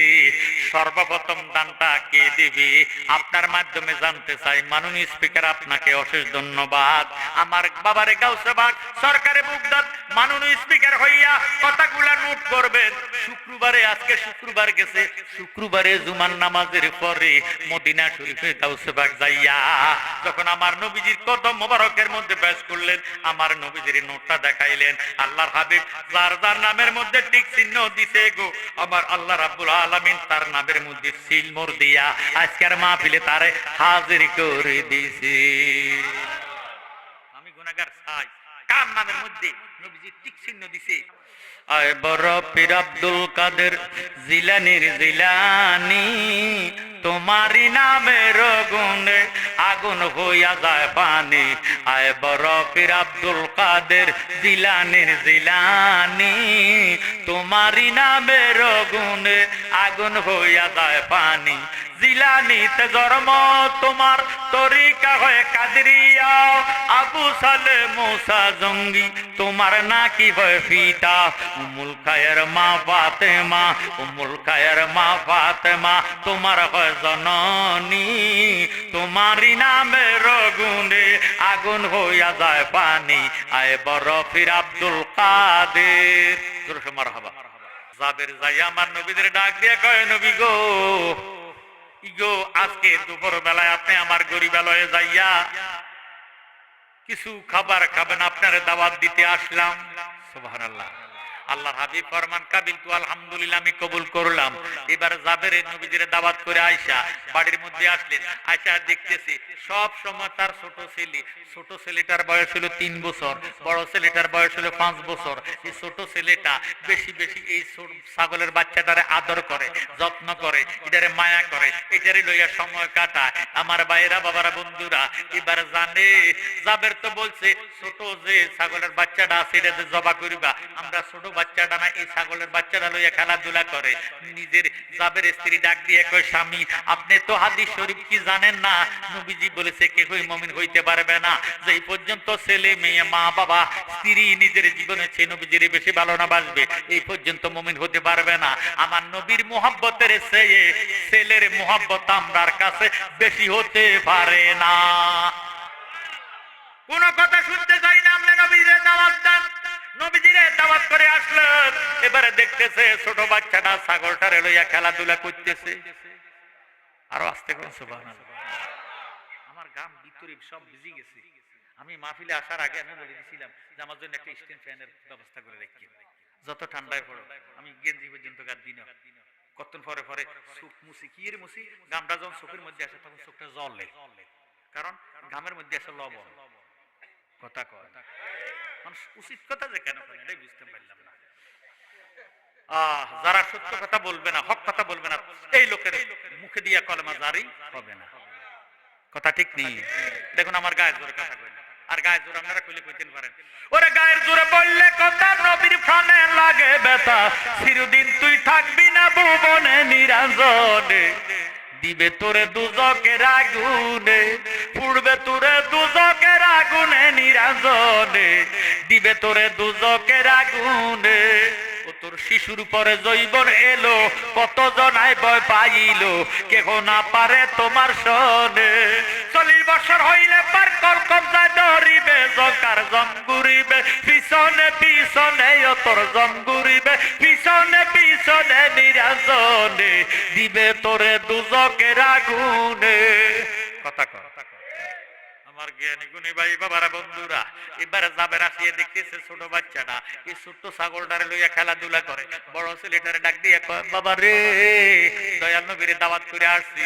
সর্বপ্রথম দানটা কে দিবে আপনার মাধ্যমে জানতে চাই। মাননীয় স্পিকার আপনাকে অশেষ ধন্যবাদ। আমার বাবারে গাউসে পাক সরকারে বাগদাদ মাননীয় স্পিকার হইয়া কথাগুলা নোট করবেন। শুক্রবারে, আজকে শুক্রবার গেছে, শুক্রবারে জুমার নামাজের পরে মদিনা শরীফে গাউসে পাক যাইয়া যখন আমার নবীজির কদম মোবারকের মধ্যে ব্যাস করলেন, আমার নবীজির নোটটা দেখাইলেন। আল্লাহর হাবিব যার যার নামের মধ্যে টিক চিহ্ন দিছে গো, আমার আল্লাহ রাব্বুল আলামিন তার নামের মধ্যে সিলমোর দিয়া আজকের মাহফিলে তারে হাজির করে দিয়েছে। আমি গুনাহগার চাই, কার নামের মধ্যে নবীজি টিক চিহ্ন দিছে? আয় বড় পীর আব্দুল কাদের জিলানীর জিলানী, তোমারি নামের গুণে আগুন হইয়া যায় পানি। আয় বরফের আব্দুল কাদের জিলানির জিলানি, তোমারই নামের গুণে আগুন হইয়া যায় পানি। জিলানিতে জন্ম তোমার, তরিকা হয় কাদরিয়া। আবু সালে মুসা জঙ্গি, তোমার নাকি হয় ফিতা। উম্মুল খায়ের মা ফাতেমা, উম্মুল খায়ের মা ফাতেমা তোমার হয় জননী, তোমারই নামের গুণে আগুন হইয়া যায় পানি। আয় বরফির আব্দুল কাদের। জোরে মারহাবা। জাবের যাই আমার নবীদের ডাক দিয়ে কয়, নবী গো, ইগো আজকে দুপুর বেলায় আপনি আমার গরিবালয়ে যাইয়া কিছু খাবার খাবেন, আপনার দাওয়াত দিতে আসলাম। সুবহানাল্লাহ। আল্লাহর হাবিব ফরমান, কাবিল তু আলহামদুলিল্লাহ, আমি কবুল করলাম। এবার জাবের নবীদের দাওয়াত করে আয়েশা বাড়ির মধ্যে আসলেন। আয়েশা দেখতেছে সব সময় তার ছোট ছেলেটার বয়স হলো 3 বছর, বড় ছেলেটার বয়স হলো 5 বছর। এই ছোট ছেলেটা বেশি বেশি এই ছাগলের বাচ্চাটারে আদর করে, যত্ন করে, এটারে মায়া করে, এটারে লইয়া সময় কাটায়। আমার ভাইরা, বাবারা, বন্ধুরা, এবার জানে জাবের তো বলছে ছোট যে ছাগলের বাচ্চাটা আছে এটা যে জবা করিবা, আমরা ছোট বাচ্চাটা না, এই ছাগলের বাচ্চাটা লইয়া খেলাধুলা করে। নিজের জাবের স্ত্রী ডাক দিয়ে কয়, স্বামী আপনি তো হাদিস শরীফ কি জানেন না? নবীজি বলেছে কেহই মুমিন হইতে পারবে না যে এই পর্যন্ত ছেলে মেয়ে মা বাবা স্ত্রী নিজের জীবনে সে নবীজির বেশি ভালো না বাসবে, এই পর্যন্ত মুমিন হতে পারবে না। আমার নবীর মুহাব্বতের চেয়ে ছেলের মুহাব্বত আমরার কাছে বেশি হতে পারে না। কোন কথা শুনতে চাই না, আপনি নবীরে দাওয়াত দেন। নবীজিরে দাওয়াত করে আসলেন। এবারে দেখতেছে ছোট বাচ্চাটা ছাগলটারে লইয়া খেলাধুলা করতেছে। আরো আস্তে করে সুবহানাল্লাহ। আমার গাম ভিতরে সব ভিজে গেছে। আমি মাহফিলে আসার আগে আমি বলে দিয়েছিলাম যে আমার জন্য একটা স্ট্যান্ড ফ্যানের ব্যবস্থা করে রাখি, যত ঠান্ডায় পড়ো আমি গেঞ্জি পর্যন্ত গাদ দিন। কতক্ষণ পরে পরে চোখ মুছি, কি রে মুছি, গামটা যখন চোখের মধ্যে আসে তখন চোখটা জ্বলে, কারণ গামের মধ্যে আসে লবণ। কথা কয় মানুষ উচিত কথা যে কেন করে এটাই বুঝতে পারলাম না। যারা সত্য কথা বলবে না, হক কথা বলবে না, এই লোকের মুখে দিয়া কলমা জারি হবে না। কথা ঠিক নেই? দেখুন আমার গায়ের জোরে কথা কই না, আর গায়ের জোরে আপনারা কইলে কইতে পারেন। ওরে গায়ের জোরে বললে কথা নবীর প্রাণে লাগে ব্যথা, চিরদিন তুই থাকবি না ভুবনে নিরঞ্জনে। দিবে তোরে দুজকের আগুনে, পুড়বে তোরে দুজকের আগুনে নিরঞ্জনে। দিবে তোরে দুজকের আগুনে। ও তোর শিশুর পরে জৈবন এলো, কত জনায় ভয় পাইল, কেহ না পারে তোমার শোনে। 40 বছর হইলে পার কল কবজায় ধরিবে, জঙ্কার জঙ্গুরিবে পিছনে পিছনে, ও তোর জঙ্গুরিবে পিছনে পিছনে নিরঞ্জনে। দিবে তোরে দুজকের আগুনে। কথা কর আমার জ্ঞানী গুণী ভাই বাবারা, বন্ধুরা, এবারে যাবের আসিয়ে দেখতেছে ছোট বাচ্চাটা এই ছোট্ট ছাগলটারে লইয়া খেলাধুলা করে। বড় ছেলেটারে ডাক দিয়ে কয়, বাবা রে, দয়াল নবীরে দাওয়াত করে আসছি,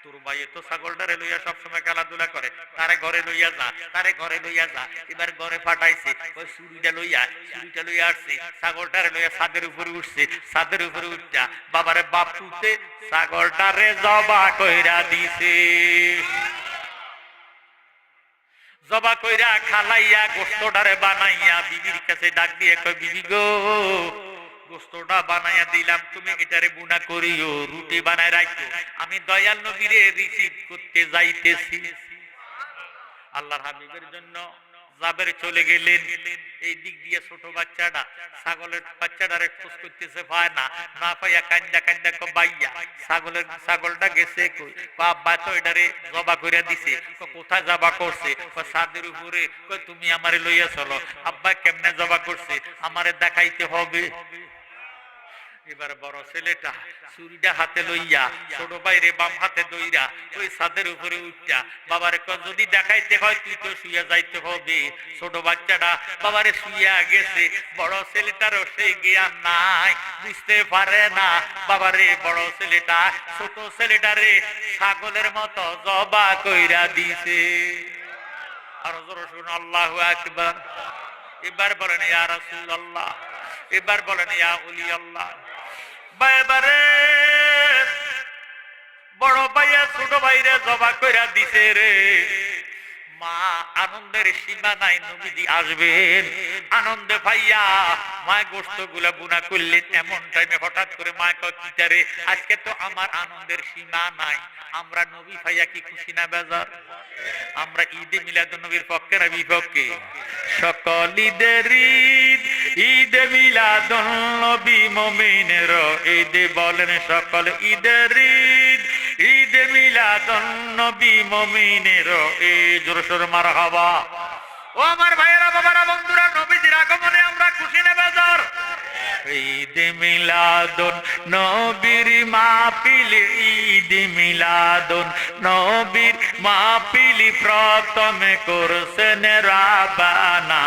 তোর ভাই তো ছাগলটারে লইয়া সবসময় খেলাধুলা করে, তারে ঘরে লইয়া যা, তারে ঘরে লইয়া যা। এবার ঘরে পাঠাইছে, ওই ছুরিটা লইয়া আসছে, ছাগলটারে লইয়া ছাদের উপরে উঠছে। ছাদের উপরে উঠা বাবারে বাপুতে ছাগলটারে জবা কইরা দিছে। জবা কইরা খালাইয়া গোস্তটারে বানাইয়া বিবির কাছে ডাক দিয়ে কয়, বিবি গো, গোস্তটা বানাইয়া দিলাম, তুমি এটারে বুনা করিও, রুটি বানায় রাখো, আমি দয়াল নবীরে রিসিভ করতে যাইতেছি। আল্লাহর হাবিবের জন্য জাবের চলে গেলেন। এই দিক দিয়ে ছোট বাচ্চাটা ছাগলের বাচ্চাটারে খোঁজ করতেছে, পায় না, না পাইয়া কান্দা কান্দা কো, বাইয়া ছাগলটা গেছে কই? আব্বা তো এটারে জবা কইরা দিছে। কোথায় জবা করছে? ছাদের উপরে। কই তুমি আমারে লইয়া চলো। আব্বা কেমনে জবা করছে আমারে দেখাইতে হবে। এবার বড় ছেলেটা ছুরিটা হাতে লইয়া ছোট ভাইরে বাম হাতে দইরা ওই ছাদের উপরে উঠা বাবারে কয়, যদি দেখাইতে হয় তুই তো শুইয়া যাইতে হবে। ছোট বাচ্চাটা বাবারে শুইয়া গেছে। বড় ছেলেটারও সেই জ্ঞান নাই, বুঝতে পারে না। বাবারে বড় ছেলেটা ছোট ছেলেটারে ছাগলের মতো জবা কইরা দিছে। আর জোরে শুনুন, আল্লাহু আকবার। এবার বলেন ইয়া রাসূলুল্লাহ, এবার বলেন ইয়া ওলি আল্লাহ। এবারে বড় ভাইয়া ছোট ভাইরে জবা কইরা দিছে রে। মা আনন্দের সীমা নাই, নবীজি আসবেন। আনন্দে ভাইয়া মায় গোস্ত গুলা বুনা করলেন। এমন টাইমে হঠাৎ করে মায় কিটারে, আজকে তো আমার আনন্দের সীমা নাই। আমরা নবী ভাইয়া কি খুশি না বেজার? আমরা ঈদে মিলাদুন নবীর পক্ষে না বিপক্ষে? সকল ঈদের ঈদ, ঈদে মিলাদুন নবী মুমিনের ঈদে বলেন সকল ঈদের ঈদ, ঈদে মিলাদুন নবী মুমিনের ঈদ। জোরে সোরে মারহাবা। ও আমার ভাইয়েরা, বাবারা, বন্ধুরা, নবীজির আগমনে আমরা খুশি না বেজার? ঈদ মিলাদুন নবীর মাহফিল, ঈদ মিলাদুন নবীর মাহফিল প্রথমে করছেন রাব্বানা।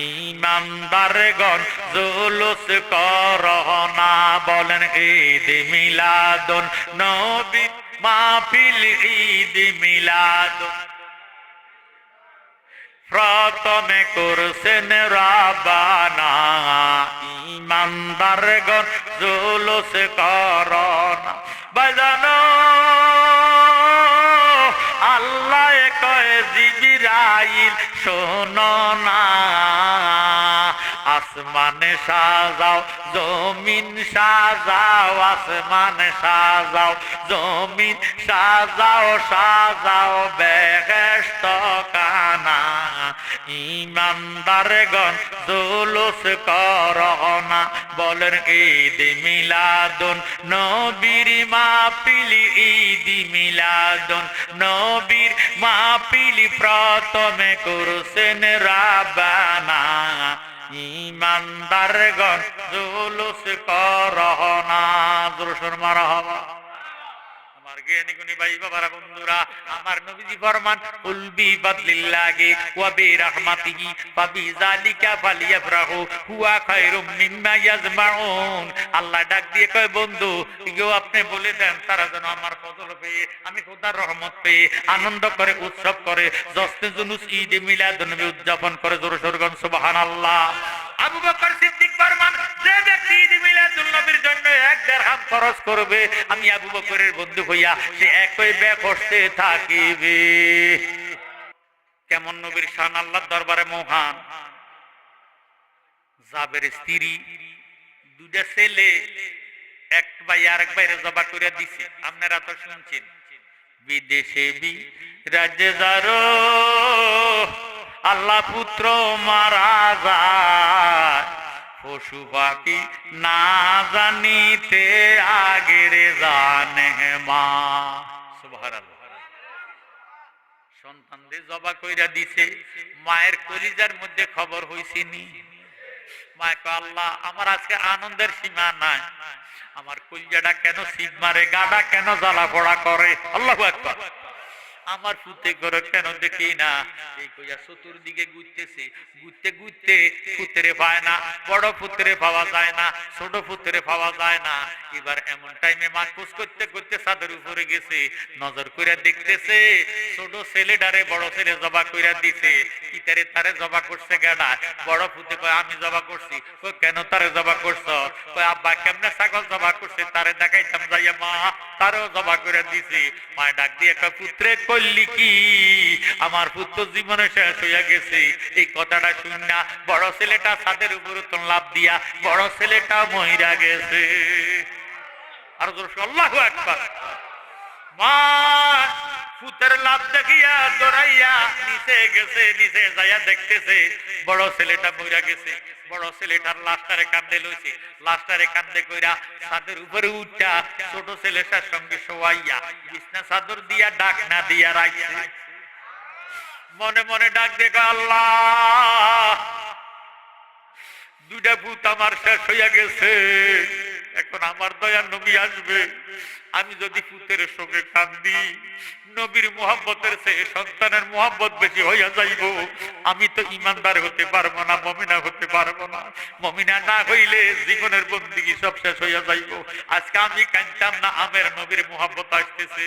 ইমানদারগণ জুলুস করোনা, বলেন ঈদ মিলাদুন নবীর মাহফিল, ঈদ মিলাদুন প্রথমে করছেন রাব্বানা। ইমানদারগণ জুলুস করোনা। বাজানো আল্লাহ কয় জিবরাইল শোনো না, আসমানে সাজাও জমিন সাজাও, আসমানে সাজাও জমিন সাজাও, সাজাও বেহেশত খানা। ইমানদারগণ জুলুস করোনা, বলেন ঈদ মিলাদুন নবীর মাহফিল, ঈদ মিলাদুন নবীর মাহফিল প্রথমে করছেন রাব্বানা। ইমানদারগণ জুলুস করোনা। জোরে সোরে মারহাবা। আমার জ্ঞানী গুণী ভাই বাবারা, বন্ধুরা, আমার নবীজি ফরমান কুল বিফাদলিল্লাহি ওয়া বিরাহমাতিহি ফাবিযালিকা ফালিয়াফরাহু হুয়া খায়রুম মিম্মা ইয়াজমাউন। আল্লাহ ডাক দিয়ে কয়, বন্ধু কেউ আপনি বলে দেন তারা যেন আমার ফজল পেয়ে, আমি খোদার রহমত পেয়ে আনন্দ করে, উৎসব করে, জশ্নে জুলুস ঈদে মিলাদুন নবী উদযাপন করে। জোরে সোরে বলেন সুবহানাল্লাহ। আবু বকর সিদ্দিক ফরমান, যে ব্যক্তি ঈদ মিলাদুন নবীর জন্য 1 দিরহাম খরচ করবে, আমি আবু বকরের বন্ধু হইয়া সে একই ব্যয় করতে থাকিবে। কেমন নবীর শান আল্লাহর দরবারে মহান। জাবের স্ত্রী 2টা ছেলে, এক ভাই আরেক ভাইরে জবা করে দিছে। আপনারা তো শুনছেন, বিদেশে রাজ্যে যারো আল্লাহ পুত্র মারা যায়, পশু পাখি না জানিতে আগের জানে মা। সুবহানাল্লাহ। সন্তানদের জবা কইরা দিছে, মায়ের কলিজার মধ্যে খবর হইছিনি। মায় কয়, আল্লাহ আমার আজকে আনন্দের সীমা নাই, আমার কলিজাটা কেন সিদ মারে, গাডা কেন জ্বালা পোড়া করে। আল্লাহু আকবার। আমার পুতে করে কেন দেখি না। এই কইয়া চতুর্দিকে ঘুরতেছে, ঘুরতে ঘুরতে পুত্রে পায় না, বড় পুত্রে পাওয়া যায় না, ছোট পুত্রে পাওয়া যায় না। এবার এমন টাইমে মাহফুজ করতে করতে ছাদের উপরে গেছে, নজর কইরা দেখতেছে ছোট ছেলেটারে বড় ছেলে জবা কইরা দিছে। ইতারে তারে জবা করছে গাডা। বড় পুতে কয়, আমি জবা করছি। কই, কেন তারে জবা করছ? কই, আব্বা কেমনে ছাগল জবা করছে তারে দেখাইতাম যাইয়া মা, তারেও জবা কইরা দিছি। মায় ডাক দিয়ে কয়, পুত্রে কইলি কি? আমার পুত্র জীবনে শেষ হইয়া গেছে। এই কথাটা শুন না বড় ছেলেটা ছাদের উপর লাফ দিয়া বড় ছেলেটা মহিরা গেছে। আর আল্লাহু আকবার। মা পুত্রের লাভ দেখিয়া দৌড়াইয়া নিচে গেছে, নিচে যাইয়া দেখতেছে বড় ছেলেটা মহিরা গেছে। বড় ছেলেটার লাশটারে কান্দে লইছে, লাশটারে কান্দে কইরা ছাদের উপরে উঠা ছোট ছেলেটার সঙ্গে শোয়াইয়া বিছনা চাদর দিয়া ডাক না দিয়া রাখছে। মনে মনে ডাক দেখো, আল্লাহ 2টা ভূত আমার শেষ হইয়া গেছে, এখন আমার দয়ার নবী আসবে। আমি যদি পুত্রের সঙ্গে কান্দি, নবীর মোহাব্বতের চেয়ে সন্তানের মোহাব্বত বেশি হইয়া যাইব। আমি তো ইমানদার হতে পারবো না, মমিনা হতে পারবো না। মমিনা না হইলে জীবনের বন্দিগি সব শেষ হইয়া যাইব। আজকে আমি কাঁদতাম না, আমের নবীর মোহাব্বত আসতেছে,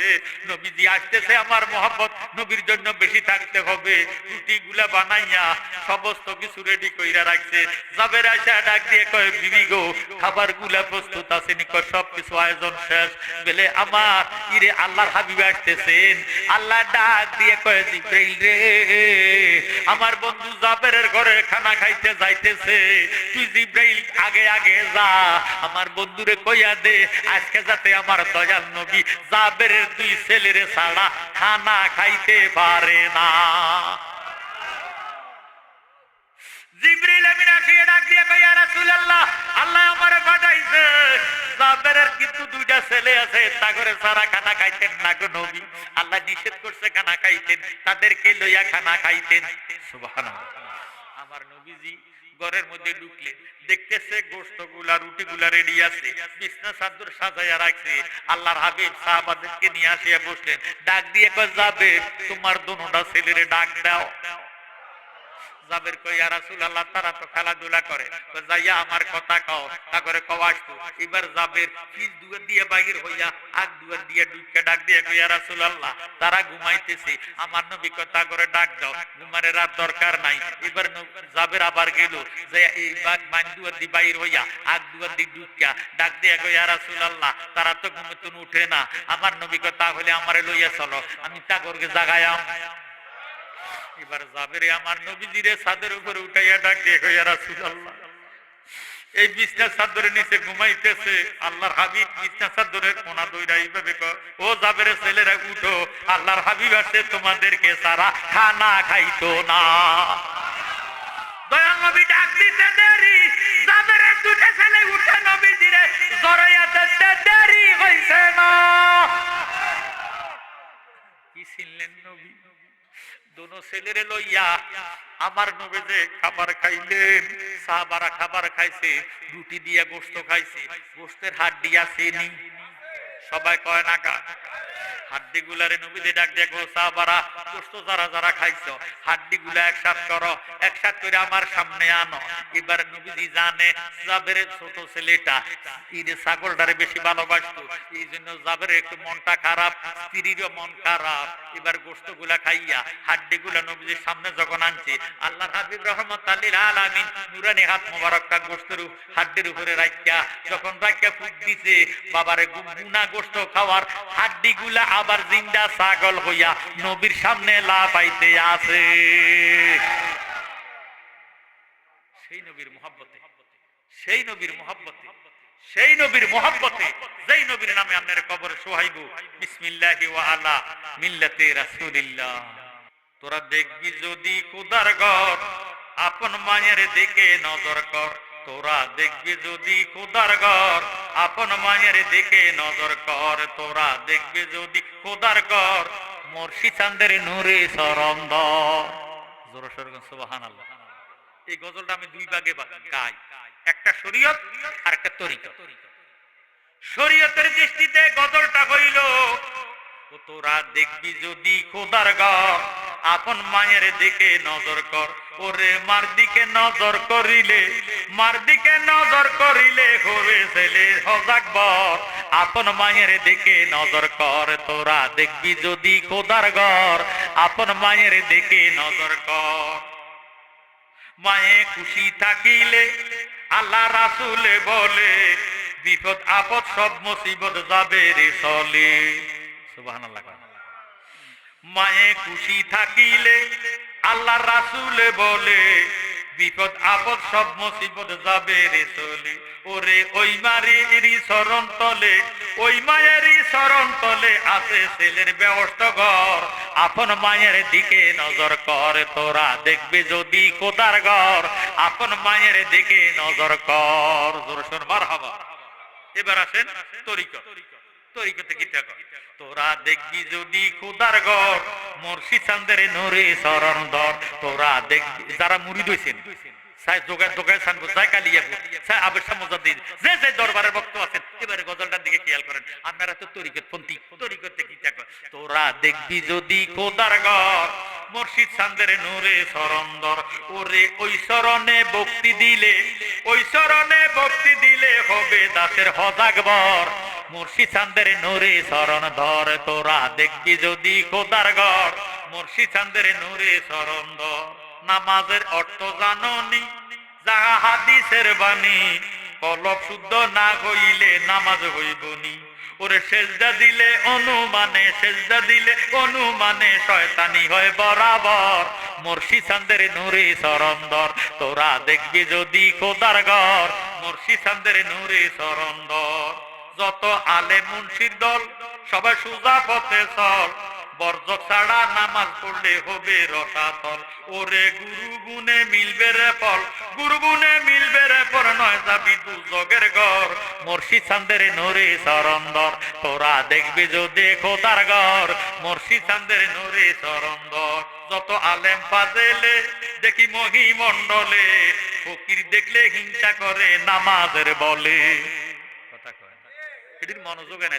নবীজি আসতেছে, আমার মোহাব্বত নবীর জন্য বেশি থাকতে হবে। রুটি গুলা বানাইয়া সমস্ত কিছু রেডি কইরা রাখছে। জাবের আশা ডাক দিয়ে কয়, বিবি গো, খাবার গুলা প্রস্তুত আছে নি? কয়, সব কিছু আয়োজন শেষ। ছেলে আমার ইরে আল্লাহর হাবিব আসতেছেন। আল্লাহ ডাক দিয়ে কয়ে জিব্রাইল রে আমার বন্ধু জাবেরের ঘরে খানা খাইতে যাইতেছে, তুই জিব্রাইল আগে আগে যা আমার বন্ধুরে কইয়া দে আজকে যাতে আমার দয়াল নবী জাবেরের দুই ছেলেরে ছাড়া খানা খাইতে পারে না। জিবরিল আমিন আসিয়ে ডাক দিয়ে কই ইয়া রাসূলুল্লাহ আল্লাহ আমারে পাঠাইছে, জাবেরের কিন্তু দুইটা ছেলে আছে তা করে সারা খানা খাইতেন না গো নবী, আল্লাহ নিষেধ করছে খানা খাইতেন, তাদেরকে লইয়া খানা খাইতেন। সুবহানাল্লাহ। আমার নবীজি ঘরের মধ্যে ঢুকলে দেখতেছে গোশতগুলা রুটিগুলা রেডি আছে, বিছনা চাদর সাজায়া রাখছে। আল্লাহর হাবিব সাহাবাদেরকে নিয়ে আসিয়া বসলেন, ডাক দিয়ে কই জাবের তোমার দোনোটা ছেলেরে ডাক দাও। জাবের কই ইয়া রাসূলুল্লাহ তারা তো খেলাধুলা করে, যাইয়া আমার কথা কও, তা করে কওয়াস তো। এবার জাবের পিছ দুয়ার দিয়ে বাইর হইয়া আগ দুয়ার দিয়ে ঢুকে ডাক দিয়ে কই ইয়া রাসূলুল্লাহ তারা ঘুমাইতেছে, আমার নবী কথা করে ডাক দাও, ঘুমারে রাত দরকার নাই। এবার জাবের আবার গেল যে এই মান দুয়ার দিয়ে বাইর হইয়া আগ দুয়ার দিয়ে ঢুকিয়া ডাক দিয়ে কই ইয়া রাসূলুল্লাহ তারা তো ঘুমে উঠে না, আমার নবী কথা হলে আমারে লইয়া চলো, আমি তাগরকে জাগায়াম। এবার জাবেরে আমার নবীজিরে ছাদের উপরে উঠাইয়া ডাক দিয়ে কই ইয়া রাসূলুল্লাহ এই বিছনা চাদরের নিচে ঘুমাইতেছে, আল্লাহর হাবিব বিছনা চাদরের কোনা দইরা এইভাবে কয় ও জাবেরের ছেলেরা উঠো, আল্লাহর হাবিব আসছে তোমাদেরকে সারা খানা খাইতো না। দয়াল নবী ডাক দিতে দেরি, জাবেরের দুইটা ছেলে উঠে নবীজিরে জড়াইয়া দিতে দেরি হইছে না। কি ছিলেন নবী দোনো ছেলেরে লইয়া আমার নবী যে খাবার খাইলেন, সাহাবারা খাবার খাইছে, রুটি দিয়া গোশত খাইছে, গোশতের হাড্ডি আসেনি, সবাই কয় না কা হাড্ডি গুলারে নবীতে ডাক দিয়ে গো সাহাবারা গোশত যারা যারা খাইছো হাড্ডি গুলা একসাথ করো, একসাথ করে আমার সামনে আনো। এবার নবীজি জানে জাবেরের ছোট ছেলেটা স্ত্রীর ছাগলটারে বেশি ভালোবাসতো, এই জন্য জাবেরের একটু মনটা খারাপ, স্ত্রীরও মন খারাপ। এবার গোশত গুলা খাইয়া হাড্ডি গুলা নবীজির সামনে যখন আনছে, আল্লাহ হাবিব রহমাতুল লিল আলামিন নুরানি হাত মোবারকটা গোশতের হাড্ডির উপরে রাখিয়া যখন রাখিয়া ফুক দিছে, বাবারে গুনা গোশত খাওয়ার হাড্ডি গুলা আবার জিন্দা ছাগল হইয়া নবীর সামনে লাফাইতে আছে। সেই নবীর মুহাব্বতে, সেই নবীর মুহাব্বতে, সেই নবীর মুহাব্বতে যেই নবীর নামে আপনার কবরে সোহাইবু বিসমিল্লাহি ওয়া আলা মিল্লাতি রাসূলিল্লাহ। তোরা দেখবি যদি খোদার ঘর আপন মায়ের দিকে নজর কর, তোরা দেখবি যদি খোদার ঘর আপন মায়ের দিকে নজর কর, তোরা দেখবি যদি খোদার ঘর মুর্শিদ চাঁদের নূরে শরণ ধর। জোরে সোরে সুবহানাল্লাহ। এই গজলটা আমি দুই ভাগে গাই, একটা শরীয়ত আর একটা তরিকত। শরীয়তের দৃষ্টিতে গজলটা হইল ও তোরা দেখবি যদি খোদার ঘর আপন মায়ের দিকে নজর কর, ওরে মার দিকে নজর করিলে, মার দিকে নজর করিলে হবে ছেলে হজাকবর, আপন মায়ের দিকে নজর কর, তোরা দেখবি যদি খোদার ঘর আপন মায়ের দিকে নজর কর। মায়ে খুশি থাকিলে আল্লাহ রাসূলে বলে, বিপদ আপদ সব মুসিবত যাবে রে চলে। সুবহানাল্লাহ। মায়ে খুশি থাকিলে আল্লাহ রাসূলে বলে, বিপদ আপদ সব মুসিবত যাবে রে চলে। ওরে ওই মায়েরই শরণ তলে, ওই মায়েরই শরণ তলে আছে ছেলের ব্যবস্থা ঘর, আপন মায়ের দিকে নজর কর, তোরা দেখবে যদি খোদার ঘর আপন মায়ের দিকে নজর কর। জোরে সোরে মারহাবা। এবার আসেন তরিকত। তরিকতে কি দেখো, তোরা দেখবি যদি খোদার ঘর মুর্শিদ চাঁদের নূরে শরণ ধর, তোরা দেখবি যারা মুরিদ হইছেন সাই যোগায় যোগায় সানবো জায়গা লিয়ে সাই আবেশা মুজাদ্দিদ যে যে দরবারের বক্তব্য আছেন, এবারে গজলটার দিকে খেয়াল করেন। আপনারা তো তরিকত পন্থী, তরিকতে কি দেখো, তোরা দেখবি যদি খোদার ঘর মুর্শিদ চাঁদের নূরে শরণ ধর, ওরে ওই শরণে ভক্তি দিলে, ওই শরণে ভক্তি দিলে হবে দাসের হজাকবর, মুর্শিদ চাঁদের নূরে শরণ ধর, তোরা দেখবি যদি খোদার ঘর মুর্শিদ চাঁদের নূরে শরণ ধর। নামাজের অর্থ জাননি যাহা হাদিসের বাণী, কলব শুদ্ধ না হইলে নামাজ হইবনি, ওরে সেজদা দিলে অনুমানে শয়তানি হয় বরাবর মুর্শিদ চান্দের নূরে সরন্দর তোরা দেখবি যদি খোদার ঘর মুর্শিদ চান্দের নূরে সরন্দর যত আলে মুন্সির দল সবাই সুজা পথে চল বর্জক ছাড়া নামাজ পড়লে হবে রসাতল ওরে গুরু গুনে মিলবে রে ফল গুরু গুনে মিলবে রে পর নয় যাবি দুজগের ঘর মুর্শিদ চান্দের নূরে সরন্দর তোরা দেখবি যদি খোদার ঘর মুর্শিদ চান্দের নূরে সরন্দর যত আলেম ফাজেলে দেখি মহিমণ্ডলে ফকির দেখলে হিংসা করে নামাজের বলে কথা কয় এটির মনোযোগ এনে